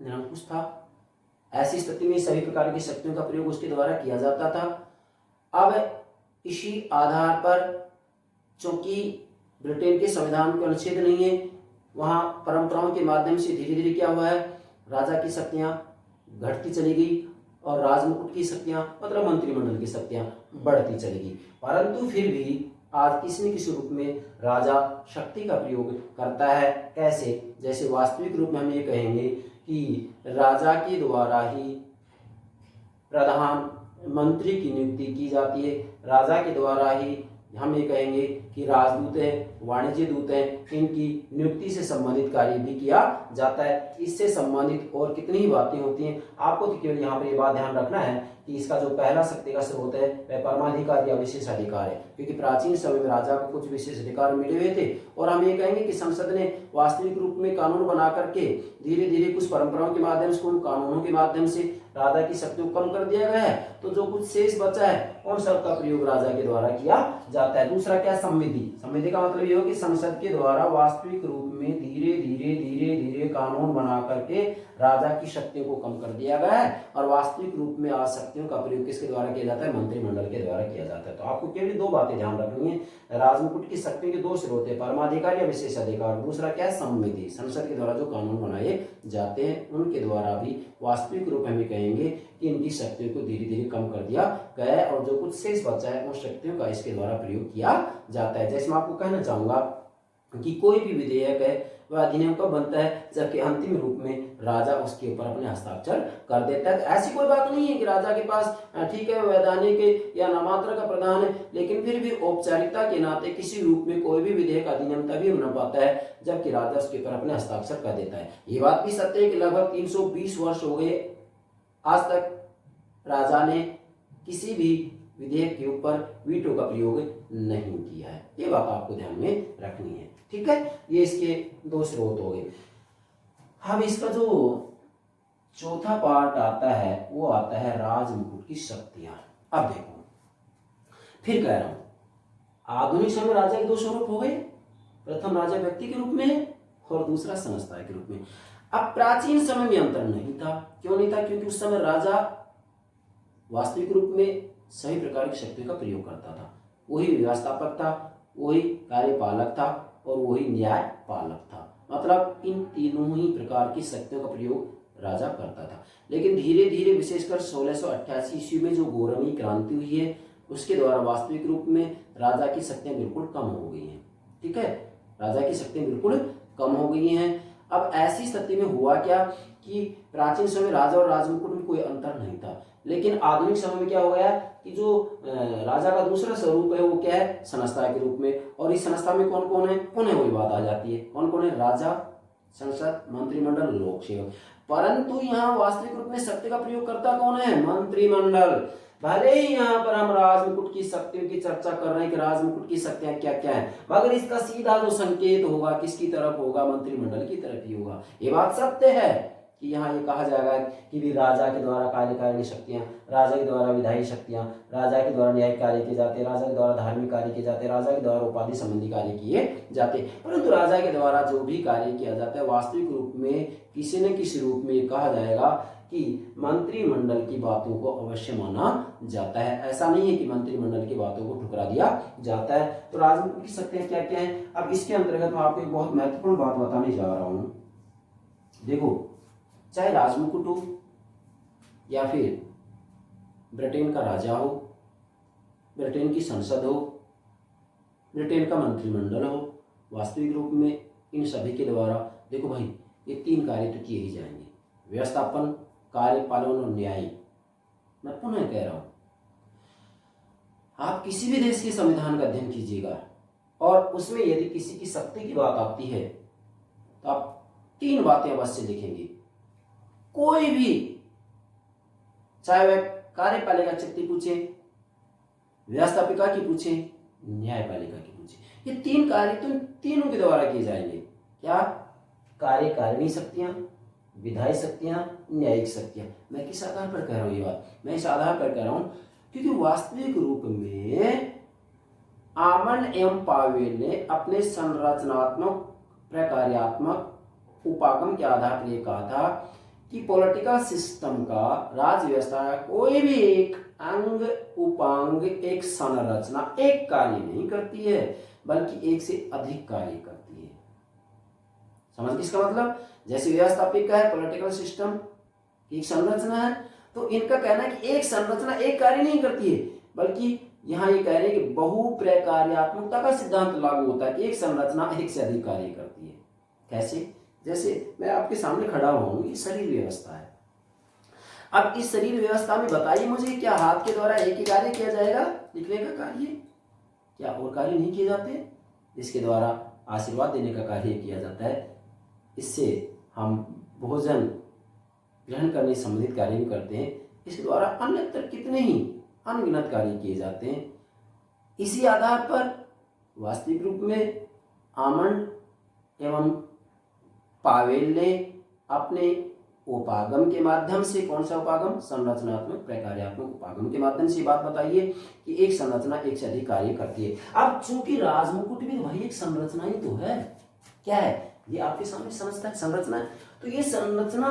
निरंकुश था। ऐसी स्थिति में सभी प्रकार की शक्तियों का प्रयोग उसके द्वारा किया जाता था। अब इसी आधार पर, चूंकि ब्रिटेन के संविधान के अनुच्छेद नहीं है, वहां परंपराओं के माध्यम से धीरे धीरे क्या हुआ है? राजा की शक्तियां घटती चली गई और राजमुकुट की शक्तियां, मतलब मंत्रिमंडल की शक्तियां बढ़ती चली गई। परंतु फिर भी आज किसी न किसी रूप में राजा शक्ति का प्रयोग करता है। कैसे? जैसे वास्तविक रूप में हम ये कहेंगे कि राजा के द्वारा ही प्रधानमंत्री की नियुक्ति की जाती है, राजा के द्वारा ही हम ये कहेंगे कि राजदूत है, वाणिज्य दूत है, इनकी नियुक्ति से संबंधित कार्य भी किया जाता है। इससे संबंधित और कितनी ही बातें होती हैं, आपको तो केवल यहाँ पर ये बात ध्यान रखना है कि इसका जो पहला शक्ति का स्रोत है वह परमाधिकार या विशेष अधिकार है, क्योंकि प्राचीन समय में राजा को कुछ विशेष अधिकार मिले हुए थे। और हम ये कहेंगे कि संसद ने वास्तविक रूप में कानून बना करके धीरे धीरे कुछ परंपराओं के माध्यम से, उन कानूनों के माध्यम से राजा की शक्ति को कम कर दिया गया है। तो जो कुछ शेष बचा है उन सब का प्रयोग राजा के द्वारा किया जाता है। दूसरा क्या, संविधि। संविधि का मतलब ये हो कि संसद के द्वारा वास्तविक रूप में धीरे धीरे धीरे धीरे कानून बना करके राजा की शक्तियों को कम कर दिया गया है, और वास्तविक रूप में आज शक्तियों का प्रयोग किसके द्वारा किया जाता है, मंत्रिमंडल के द्वारा किया जाता है। तो आपको केवल दो बातें ध्यान रखनी है, राजमुकुट की शक्ति के दो स्रोत है, परमाधिकार या विशेष अधिकार, दूसरा क्या है, संविधि। संसद के द्वारा जो कानून बनाए जाते हैं उनके द्वारा भी वास्तविक रूप में कहेंगे कि इनकी शक्तियों को धीरे धीरे कम कर दिया गया है, और जो कुछ शेष बचा है उन शक्तियों का इसके द्वारा प्रयोग किया जाता है। जैसे मैं आपको कहना चाहूंगा कि कोई भी विधेयक है वह अधिनियम कब बनता है, जबकि अंतिम रूप में राजा उसके ऊपर अपने हस्ताक्षर कर देता है। तो ऐसी कोई बात नहीं है कि राजा के पास ठीक है वैधानिक या नामात्र का प्रधान है, लेकिन फिर भी औपचारिकता के नाते किसी रूप में कोई भी विधेयक अधिनियम तभी बन पाता है जबकि राजा उसके ऊपर अपने हस्ताक्षर कर देता है। ये बात भी सत्य है कि लगभग 320 वर्ष हो गए आज तक राजा ने किसी भी विधेयक के ऊपर वीटो का प्रयोग नहीं किया है। ये बात आपको ध्यान में रखनी है, ठीक है। ये इसके दो स्रोत हो गए। अब इसका जो चौथा पार्ट आता है वो आता है राजमुकुट की शक्तियां। अब देखो, फिर कह रहा हूं, आधुनिक समय राजा के दो स्वरूप हो गए, प्रथम राजा व्यक्ति के रूप में है और दूसरा संस्था के रूप में। अब प्राचीन समय में अंतर नहीं था। क्यों नहीं था? क्योंकि उस समय राजा वास्तविक रूप में सभी प्रकार की शक्तियों का प्रयोग करता था। वही व्यवस्थापक था, वही कार्यपालक था और वही न्यायपालक था। मतलब इन तीनों ही प्रकार की शक्तियों का प्रयोग राजा करता था। लेकिन धीरे धीरे विशेषकर 1688 ईस्वी में जो गोरमी क्रांति हुई है उसके द्वारा वास्तविक रूप में राजा की शक्तियां बिल्कुल कम हो गई हैं, ठीक है। राजा की शक्तियां बिल्कुल कम हो गई हैं। अब ऐसी स्थिति में हुआ क्या कि प्राचीन समय राजा और राजमुकुट में कोई अंतर नहीं था, लेकिन आधुनिक समय में क्या हो गया कि जो राजा का दूसरा स्वरूप है वो क्या है, संस्था के रूप में। और इस संस्था में कौन कौन है, वही बात आ जाती है, कौन कौन है, राजा, संसद, मंत्रिमंडल, लोक सेवक। परंतु यहाँ वास्तविक रूप में शक्ति का प्रयोग करता कौन है, मंत्रिमंडल। भले ही यहाँ पर हम राजमुकुट की शक्तियों की चर्चा कर रहे हैं कि राजमुकुट की शक्तियां क्या क्या है, मगर इसका सीधा जो संकेत होगा किसकी तरफ होगा, मंत्रिमंडल की तरफ ही होगा। ये बात सत्य है कि यहाँ ये कहा जाएगा कि भी राजा के द्वारा कार्यकारिणी शक्तियां, राजा के द्वारा विधायी शक्तियां, राजा के द्वारा न्यायिक कार्य किए जाते, राजा के द्वारा धार्मिक कार्य किए जाते, राजा के द्वारा उपाधि संबंधी कार्य किए जाते। परंतु राजा के द्वारा जो भी कार्य किया जाता है वास्तविक रूप में किसी न किसी रूप में कहा जाएगा कि मंत्रिमंडल की बातों को अवश्य माना जाता है। ऐसा नहीं है कि मंत्रिमंडल की बातों को ठुकरा दिया जाता है। तो राजमुकुट की शक्तियां क्या क्या है। अब इसके अंतर्गत मैं आपको एक बहुत महत्वपूर्ण बात बताने जा रहा हूं। देखो, चाहे राजमुकुट हो या फिर ब्रिटेन का राजा हो, ब्रिटेन की संसद हो, ब्रिटेन का मंत्रिमंडल हो, वास्तविक रूप में इन सभी के द्वारा देखो भाई ये तीन कार्य तो किए ही जाएंगे, व्यवस्थापन, कार्यपालन और न्यायिक। मैं पुनः कह रहा हूं, आप किसी भी देश के संविधान का अध्ययन कीजिएगा और उसमें यदि किसी की शक्ति की बात आती है तो आप तीन बातें अवश्य लिखेंगे। कोई भी, चाहे वह कार्यपालिका शक्ति पूछे, व्यवस्थापिका की पूछे, न्यायपालिका की पूछे, ये तीन कार्य तो तीनों के द्वारा किए जाएंगे। क्या? कार्यकारिणी शक्तियां, विधायी शक्तियां, न्यायिक शक्तियां। मैं किस आधार पर कह रहा हूं ये बात? मैं इस आधार पर कह रहा हूं क्योंकि वास्तविक रूप में आमंड एवं पावेल ने अपने संरचनात्मक प्रकार्यात्मक उपागम के आधार पर यह कहा था कि पॉलिटिकल सिस्टम का, राज्य व्यवस्था का कोई भी एक अंग उपांग, एक संरचना एक कार्य नहीं करती है बल्कि एक से अधिक कार्य करती है। समझ इसका मतलब? जैसे व्यवस्थापिका है, पॉलिटिकल सिस्टम एक संरचना है, तो इनका कहना है कि एक संरचना एक कार्य नहीं करती है बल्कि यहाँ ये कह रहे हैं कि बहुप्रकार्यात्मकता का सिद्धांत लागू होता है कि एक संरचना एक से अधिक कार्य करती है। कैसे? जैसे मैं आपके सामने खड़ा हुआ हूं, ये शरीर व्यवस्था है। अब इस शरीर व्यवस्था में बताइए मुझे, क्या हाथ के द्वारा एक ही कार्य किया जाएगा, लिखने का कार्य? क्या और कार्य नहीं किए जाते? इसके द्वारा आशीर्वाद देने का कार्य किया जाता है। इससे हम भोजन ग्रहण करने संबंधित कार्य भी करते हैं। इसके द्वारा अन्यत्र कितने ही अनगिनत कार्य किए जाते हैं। इसी आधार पर वास्तविक रूप में आमंड एवं पावेल ने अपने उपागम के माध्यम से, कौन सा उपागम? संरचनात्मक प्रकार्यात्मक उपागम के माध्यम से बात बताई है कि एक संरचना एक से अधिक कार्य करती है। अब चूंकि राजमुकुट भी वही एक संरचना ही तो है, क्या है? ये आपके सामने समझता है संरचना है। तो ये संरचना,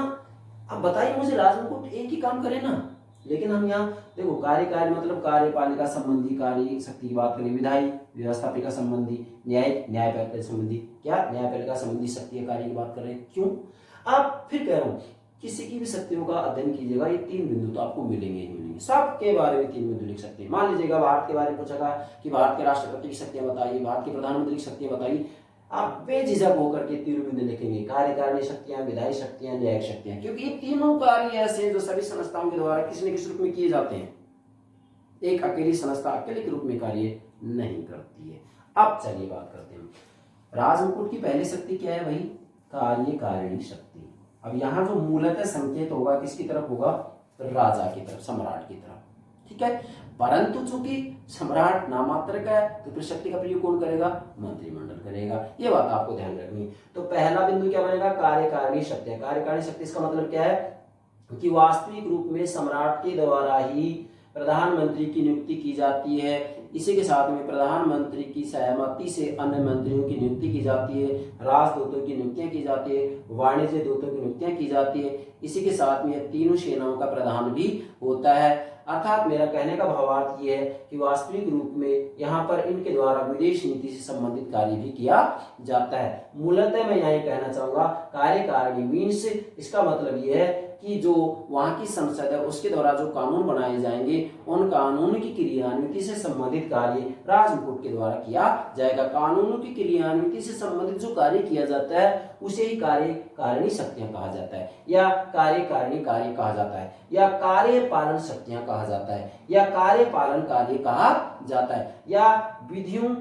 अब बताइए मुझे, राजमुकुट एक ही काम करे ना, लेकिन हम यहाँ देखो कार्य मतलब कार्यपालिका संबंधी कार्य शक्ति की बात करें, विधायी व्यवस्थापिका संबंधी, न्यायिक न्यायपालिका संबंधी, क्या न्यायपालिका संबंधी शक्ति कार्य की बात कर रहे हैं। क्यों? आप फिर कह रहा हूँ किसी की भी शक्तियों का अध्ययन कीजिएगा, ये 3 बिंदु तो आपको मिलेंगे ही मिलेंगे। सबके बारे में 3 बिंदु लिख सकते हैं। मान लीजिएगा भारत के बारे में पूछा था कि भारत के राष्ट्रपति की शक्तियां बताइए, भारत के प्रधानमंत्री की शक्तियां बताइए, आप बेझिझक होकर के 3 बिंदु लिखेंगे, कार्यकारिणी शक्तियां, विधायी शक्तियां, न्यायिक शक्तियां, क्योंकि ये तीनों कार्य ऐसे हैं जो सभी संस्थाओं के द्वारा किसी न किसी रूप में किए जाते हैं। एक अकेली संस्था अकेले के रूप में कार्य नहीं करती है। अब चलिए बात करते हैं, राजमुकुट की पहली शक्ति क्या है? वही कार्यकारिणी शक्ति। अब यहाँ जो मूलतः संकेत होगा किसकी तरफ होगा? राजा की तरफ, सम्राट की तरफ, ठीक है। परंतु चूंकि सम्राट नामात्र का है तो फिर शक्ति का प्रयोग कौन करेगा? मंत्रिमंडल करेगा। ये बात आपको ध्यान रखनी है। तो पहला बिंदु क्या बनेगा? कार्यकारिणी शक्ति। कार्यकारिणी शक्ति इसका मतलब क्या है कि वास्तविक रूप में सम्राट के द्वारा ही प्रधानमंत्री की नियुक्ति की जाती है। इसी के साथ में प्रधानमंत्री की सहमति से अन्य मंत्रियों की नियुक्ति की जाती है, राजदूतों की नियुक्तियां की जाती है, वाणिज्य दूतों की नियुक्तियां की जाती है। इसी के साथ में तीनों सेनाओं का प्रधान भी होता है। अर्थात मेरा कहने का भावार्थ ये है कि वास्तविक रूप में यहाँ पर इनके द्वारा विदेश नीति से संबंधित कार्य भी किया जाता है। मूलतः मैं यहाँ कहना चाहूंगा कार्यकारिणी मीन्स, इसका मतलब ये है कि जो वहां की संसद है उसके द्वारा जो कानून बनाए जाएंगे उन कानून की क्रियान्विति से संबंधित कार्य राजमुकुट के द्वारा किया जाएगा। कानूनों की क्रियान्विति से संबंधित जो कार्य किया जाता है उसे ही कार्यकारिणी शक्तियां कहा जाता है, या कार्यकारिणी कार्य कहा जाता है, या कार्यपालन शक्तियां कहा जाता है, या कार्यपालन कार्य कहा जाता है, या विधियों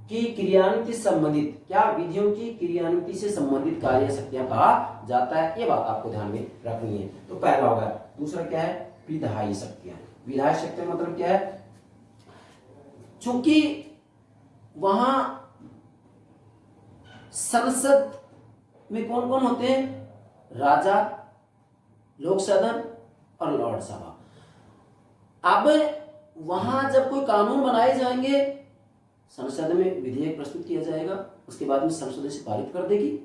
की क्रियान्विति संबंधित, क्या विधियों की क्रियान्विति से संबंधित कार्य शक्तियां कहा जाता है। ये बात आपको ध्यान में रखनी है। तो पहला होगा। दूसरा क्या है? विधायी शक्तियां। विधायी शक्तियां मतलब क्या है? चूंकि वहां संसद में कौन कौन होते हैं? राजा, लोक सदन और लॉर्ड सभा। अब वहां जब कोई कानून बनाए जाएंगे, संसद में विधेयक प्रस्तुत किया जाएगा, उसके बाद में संसद से पारित कर देगी,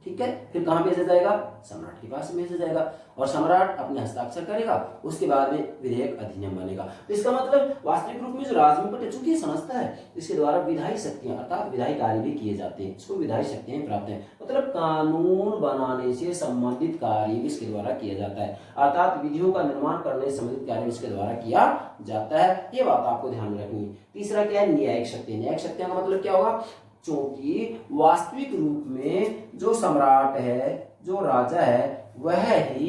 ठीक है। फिर कहां भेजा जाएगा? सम्राट के पास भेजा जाएगा और सम्राट अपने हस्ताक्षर करेगा, उसके बाद में विधेयक अधिनियम बनेगा। तो इसका मतलब वास्तविक रूप में जो राजमुकुट है चूंकि समझता है, इसके द्वारा विधायी शक्तियां अर्थात विधायी कार्य भी किए जाते हैं, इसको विधायी शक्तियां प्राप्त हैं। मतलब कानून बनाने से संबंधित कार्य भी इसके द्वारा किया जाता है, अर्थात विधियों का निर्माण करने से संबंधित कार्य इसके द्वारा किया जाता है। ये बात आपको ध्यान में रखनी है। तीसरा क्या है? न्यायिक शक्ति। न्यायिक शक्तियां का मतलब क्या होगा? क्योंकि वास्तविक रूप में जो सम्राट है, जो राजा है, वह ही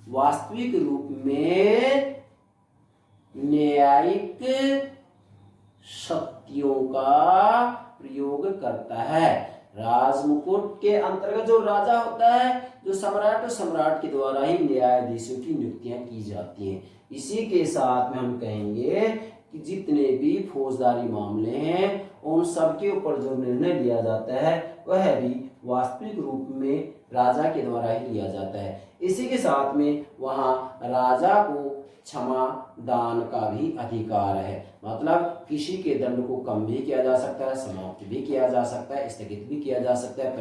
वास्तविक रूप में न्यायिक शक्तियों का प्रयोग करता है। राजमुकुट के अंतर्गत जो राजा होता है, जो सम्राट, सम्राट के द्वारा ही न्यायाधीशों की नियुक्तियां की जाती हैं। इसी के साथ में हम कहेंगे कि जितने भी फौजदारी मामले हैं उन सब के ऊपर जो निर्णय लिया जाता है वह भी वास्तविक रूप में राजा के द्वारा ही लिया जाता है। इसी के साथ में वहां राजा को क्षमा दान का भी अधिकार है, मतलब किसी के दंड को कम भी किया जा सकता है, समाप्त भी किया जा सकता है, स्थगित भी किया जा सकता है,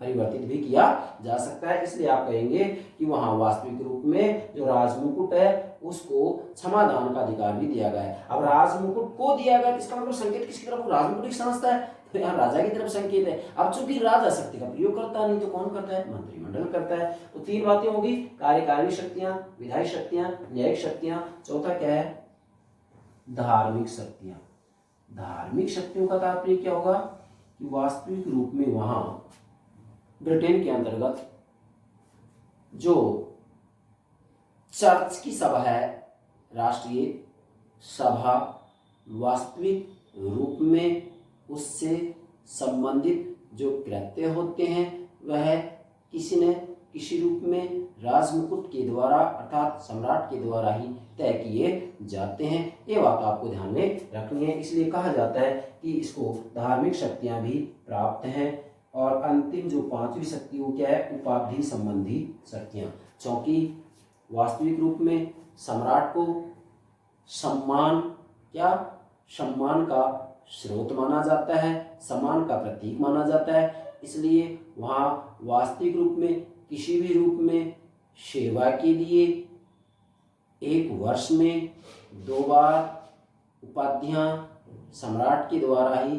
परिवर्तित भी किया जा सकता है। इसलिए आप कहेंगे कि वहां वास्तविक रूप में जो राजमुकुट है उसको क्षमादान का अधिकार भी दिया गया है। अब राजमुकुट को दिया गया, इसका मतलब संकेत किसकी तरफ? राजमुकुट की समझता है, तो यहाँ राजा की तरफ संकेत है। अब चूंकि राजा शक्ति का प्रयोग करता नहीं तो कौन करता है? मंत्रिमंडल करता है। तो 3 बातें होगी, कार्यकारिणी शक्तियां, विधायी शक्तियां, न्यायिक शक्तियां। चौथा क्या है? धार्मिक शक्तियां। धार्मिक शक्तियों का तात्पर्य क्या होगा कि वास्तविक रूप में वहां ब्रिटेन के अंतर्गत जो चर्च की सभा है, राष्ट्रीय सभा, वास्तविक रूप में उससे संबंधित जो कृत्य होते हैं वह किसी न किसी रूप में राजमुकुट के द्वारा अर्थात सम्राट के द्वारा ही तय किए जाते हैं। ये बात आपको ध्यान में रखनी है। इसलिए कहा जाता है कि इसको धार्मिक शक्तियां भी प्राप्त हैं। और अंतिम जो पांचवी शक्ति वो क्या है, उपाधि संबंधी शक्तियां। क्योंकि वास्तविक रूप में सम्राट को सम्मान सम्मान का स्रोत माना जाता है, सम्मान का प्रतीक माना जाता है। इसलिए वहाँ वास्तविक रूप में किसी भी रूप में सेवा के लिए एक वर्ष में 2 बार उपाधियां सम्राट के द्वारा ही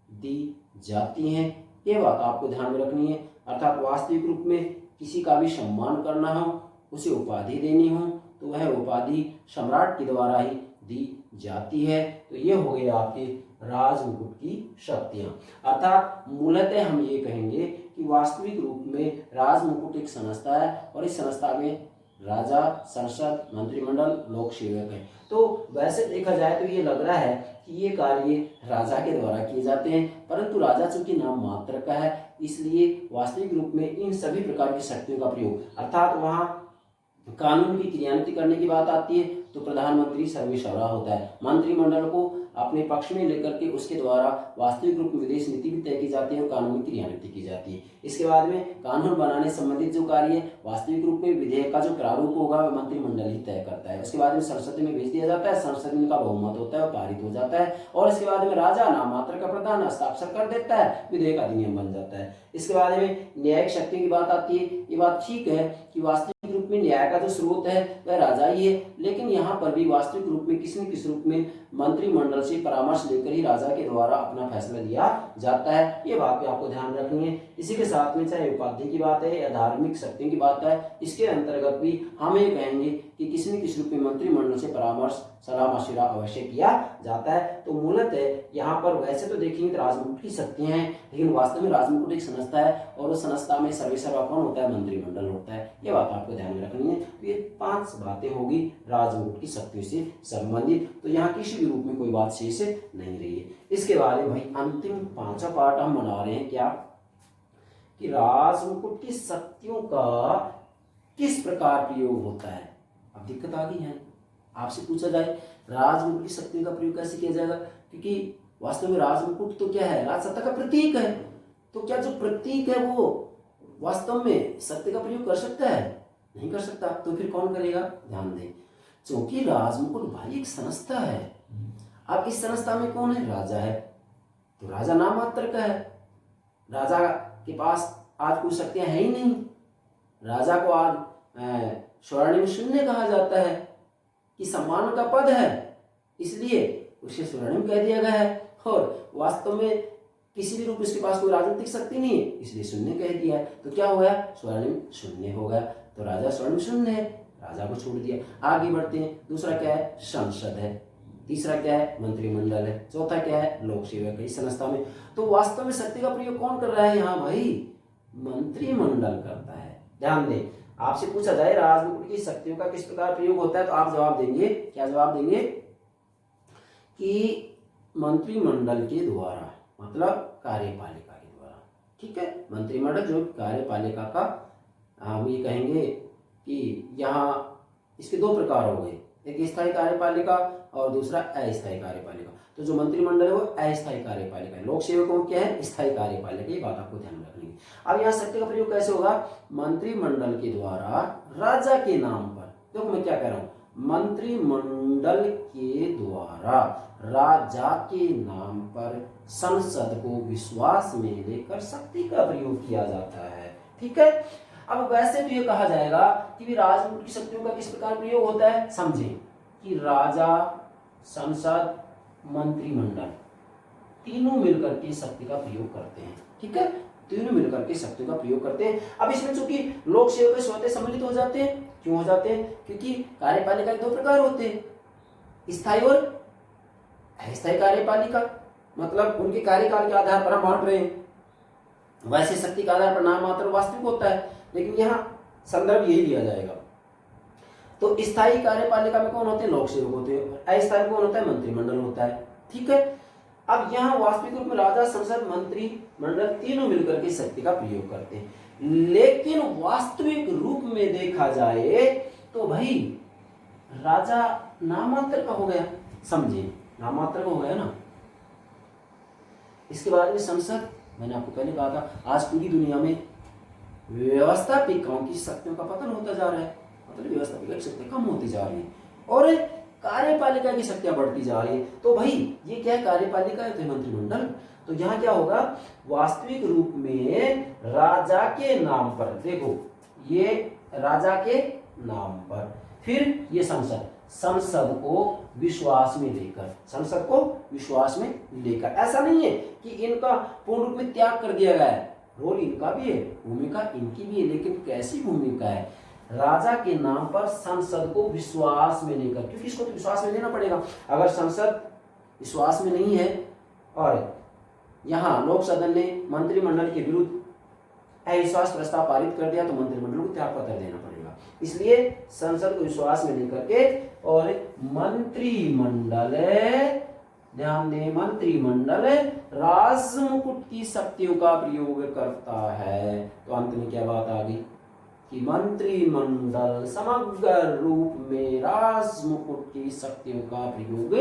दी जाती हैं। ये बात आपको ध्यान में रखनी है। अर्थात वास्तविक रूप में किसी का भी सम्मान करना हो, उसे उपाधि देनी हो, तो वह उपाधि सम्राट के द्वारा ही दी जाती है। तो ये हो गए आपके राजमुकुट की शक्तियां। अर्थात मूलतः हम ये कहेंगे कि वास्तविक रूप में राजमुकुट एक संस्था है और इस संस्था में राजा, संसद, मंत्रिमंडल, लोक सेवक है। तो वैसे देखा जाए तो ये लग रहा है कि ये कार्य राजा के द्वारा किए जाते हैं, परंतु राजा चूंकि नाम मात्र का है इसलिए वास्तविक रूप में इन सभी प्रकार की शक्तियों का प्रयोग, अर्थात वहाँ कानून की क्रियान्वित करने की बात आती है तो प्रधानमंत्री सर्वेसर्वा होता है। मंत्रिमंडल को अपने पक्ष में लेकर के उसके द्वारा वास्तविक रूप में विदेश नीति भी तय की जाती है और कानून की क्रियान्वित की जाती है। इसके बाद में कानून बनाने संबंधित जो कार्य है वास्तविक रूप में विधेयक का जो प्रारूप होगा वह मंत्रिमंडल ही तय करता है। उसके बाद में संसद में भेज दिया जाता है, संसद में का बहुमत होता है और पारित हो जाता है और इसके बाद में राजा नाम मात्र का प्रधान हस्ताक्षर कर देता है, विधेयक अधिनियम बन जाता है। इसके बाद में न्यायिक शक्ति की बात आती है। ये बात ठीक है कि वास्तविक रूप में न्याय का जो स्रोत है वह राजा ही है, लेकिन यहाँ पर भी वास्तविक रूप में किसी न किसी रूप में मंत्रिमंडल से परामर्श लेकर ही राजा के द्वारा अपना फैसला लिया जाता है। ये बात भी आपको ध्यान रखनी है। इसी के साथ में चाहे उपाधि की बात है या धार्मिक शक्तियों की बात है, इसके अंतर्गत भी हम ये कहेंगे कि किसी न किसी रूप में मंत्रिमंडल से परामर्श, सलाह मशविरा अवश्य किया जाता है। तो मूलतः यहाँ पर वैसे तो देखेंगे तो राजमुकुट की शक्तियां हैं, लेकिन वास्तव में राजमुकुट एक संस्था है और उस संस्था में सर्वेसर्वा कौन होता है, मंत्रिमंडल होता है। ये बात आपको ध्यान में रखनी है। तो ये 5 बातें होगी राजमुकुट की शक्तियों से संबंधित। तो यहाँ किसी भी रूप में कोई बात शेष नहीं रही है। इसके बाद में भाई अंतिम 5वां पार्ट हम बना रहे हैं क्या, कि राजमुकुट की शक्तियों का किस प्रकार प्रयोग होता है। अब दिक्कत आ गई है, आपसे पूछा जाए राजमुकुट की शक्तियों का प्रयोग कैसे किया जाएगा, क्योंकि वास्तव में राजमुकुट तो क्या है, राजसत्ता का प्रतीक है। तो क्या जो प्रतीक है वो वास्तव में शक्ति का प्रयोग कर सकता है, नहीं कर सकता। तो फिर कौन करेगा, ध्यान दें। क्योंकि राजमुकुट भाई एक संस्था है। अब इस संस्था में कौन है, राजा है। तो राजा नाम मात्र का है, राजा के पास आज कोई शक्तियां है ही नहीं। राजा को आज स्वर्णिम शून्य कहा जाता है कि सम्मान का पद है, इसलिए उसे स्वर्णिम कह दिया गया है। और वास्तव में किसी भी रूप में इसके पास कोई राजनीतिक शक्ति नहीं है, इसलिए शून्य कह दिया है। तो क्या हो गया, स्वर्णिम शून्य हो गया। तो राजा स्वर्णिम शून्य है, राजा को छोड़ दिया। आगे बढ़ते हैं। दूसरा क्या है, संसद है। तीसरा क्या है, मंत्रिमंडल है। चौथा क्या है, लोक सेवक है। इस संस्था में तो वास्तव में शक्ति का प्रयोग कौन कर रहा है यहाँ भाई, मंत्रिमंडल करता है। ध्यान दें, आपसे पूछा जाए राजमुकुट की शक्तियों का किस प्रकार प्रयोग होता है, तो आप जवाब देंगे, क्या जवाब देंगे, कि मंत्रिमंडल के द्वारा, मतलब कार्यपालिका के द्वारा। ठीक है, मंत्रिमंडल जो कार्यपालिका का, हम ये कहेंगे कि यहाँ इसके 2 प्रकार हो गए, एक स्थायी कार्यपालिका और दूसरा अस्थायी कार्यपालिका। तो जो मंत्रिमंडल है वो अस्थायी कार्यपालिका है, लोक सेवकों क्या है, स्थायी कार्यपालिका। ये बात आपको ध्यान में रखनी है। अब यहाँ शक्ति का प्रयोग कैसे होगा, मंत्रिमंडल के द्वारा राजा के नाम पर। देखो मैं क्या कह रहा हूँ, मंत्रिमंडल के द्वारा राजा के नाम पर संसद को विश्वास में लेकर शक्ति का प्रयोग किया जाता है। ठीक है, अब वैसे तो ये कहा जाएगा कि राजमुकुट की शक्तियों का किस प्रकार प्रयोग होता है। समझें कि राजा, संसद, मंत्रिमंडल तीनों मिलकर के शक्ति का प्रयोग करते हैं। ठीक है, तीनों मिलकर के शक्ति का प्रयोग करते हैं। अब इसमें चूंकि लोक सेवक स्वतः सम्मिलित हो जाते हैं। क्यों हो जाते हैं, क्योंकि कार्यपालिका के 2 प्रकार होते हैं, स्थायी और अस्थायी कार्यपालिका। मतलब उनके कार्यकाल के आधार पर हम बांट रहे हैं। वैसे शक्ति का आधार पर नाम मात्र वास्तविक होता है, लेकिन यहाँ संदर्भ यही लिया जाएगा। तो स्थायी कार्यपालिका में कौन होते हैं, लोक सेवक होते हैं। अस्थायी कौन होता है, मंत्रिमंडल होता है। ठीक है, अब यहाँ वास्तविक रूप में राजा, संसद, मंत्री मंडल तीनों मिलकर के शक्ति का प्रयोग करते हैं, लेकिन वास्तविक रूप में देखा जाए तो भाई राजा नामात्र का हो गया, समझे, नामात्र का हो गया ना। इसके बाद में संसद, मैंने आपको पहले कहा था आज पूरी दुनिया में व्यवस्थापिकाओं की शक्तियों का पतन होता जा रहा है, मतलब व्यवस्थापिका की शक्तियां कम होती जा रही है और कार्यपालिका की शक्तियां बढ़ती जा रही है। तो भाई ये क्या है, कार्यपालिका है तो मंत्रिमंडल। तो यहाँ क्या होगा, वास्तविक रूप में राजा के नाम पर, देखो ये राजा के नाम पर, फिर ये संसद, संसद को विश्वास में लेकर, संसद को विश्वास में लेकर, ऐसा नहीं है कि इनका पूर्ण रूप में त्याग कर दिया गया है, रोल इनका भी है, भूमिका इनकी भी है, लेकिन कैसी भूमिका है, राजा के नाम पर संसद को विश्वास में लेकर, क्योंकि इसको तो विश्वास में लेना पड़ेगा। अगर संसद विश्वास में नहीं है और यहाँ लोक सदन ने मंत्रिमंडल के विरुद्ध अविश्वास प्रस्ताव पारित कर दिया तो मंत्रिमंडल को त्याग पत्र देना पड़ेगा। इसलिए संसद को विश्वास में लेकर के और मंत्रिमंडल, ध्यान दें, मंत्रिमंडल राजमुकुट की शक्तियों का प्रयोग करता है। तो अंत में क्या बात आ गई कि मंत्रिमंडल समग्र रूप में राजमुकुट की शक्तियों का प्रयोग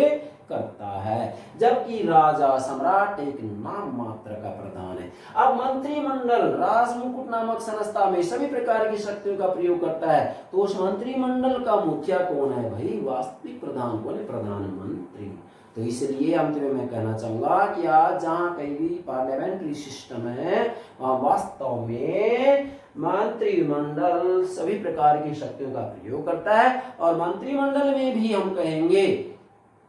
करता है, जबकि राजा सम्राट एक नाम मात्र का प्रधान है। अब मंत्रिमंडल राजमुकुट नामक संस्था में सभी प्रकार की शक्तियों का प्रयोग करता है, तो उस मंत्रिमंडल का मुखिया कौन है भाई, वास्तविक प्रधान कौन है, प्रधानमंत्री। तो इसलिए अंत में मैं कहना चाहूंगा कि आज जहां कहीं भी पार्लियामेंट्री सिस्टम है वहां वास्तव में मंत्रिमंडल सभी प्रकार की शक्तियों का प्रयोग करता है, और मंत्रिमंडल में भी हम कहेंगे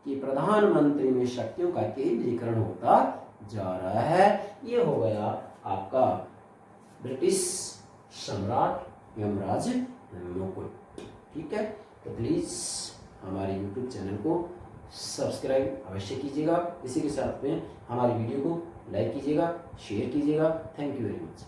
कि प्रधानमंत्री में शक्तियों का केंद्रीकरण होता जा रहा है। ये हो गया आपका ब्रिटिश सम्राट यमराज मुकुट। ठीक है, तो प्लीज हमारे YouTube चैनल को सब्सक्राइब अवश्य कीजिएगा, इसी के साथ में हमारी वीडियो को लाइक कीजिएगा, शेयर कीजिएगा। Thank you very much.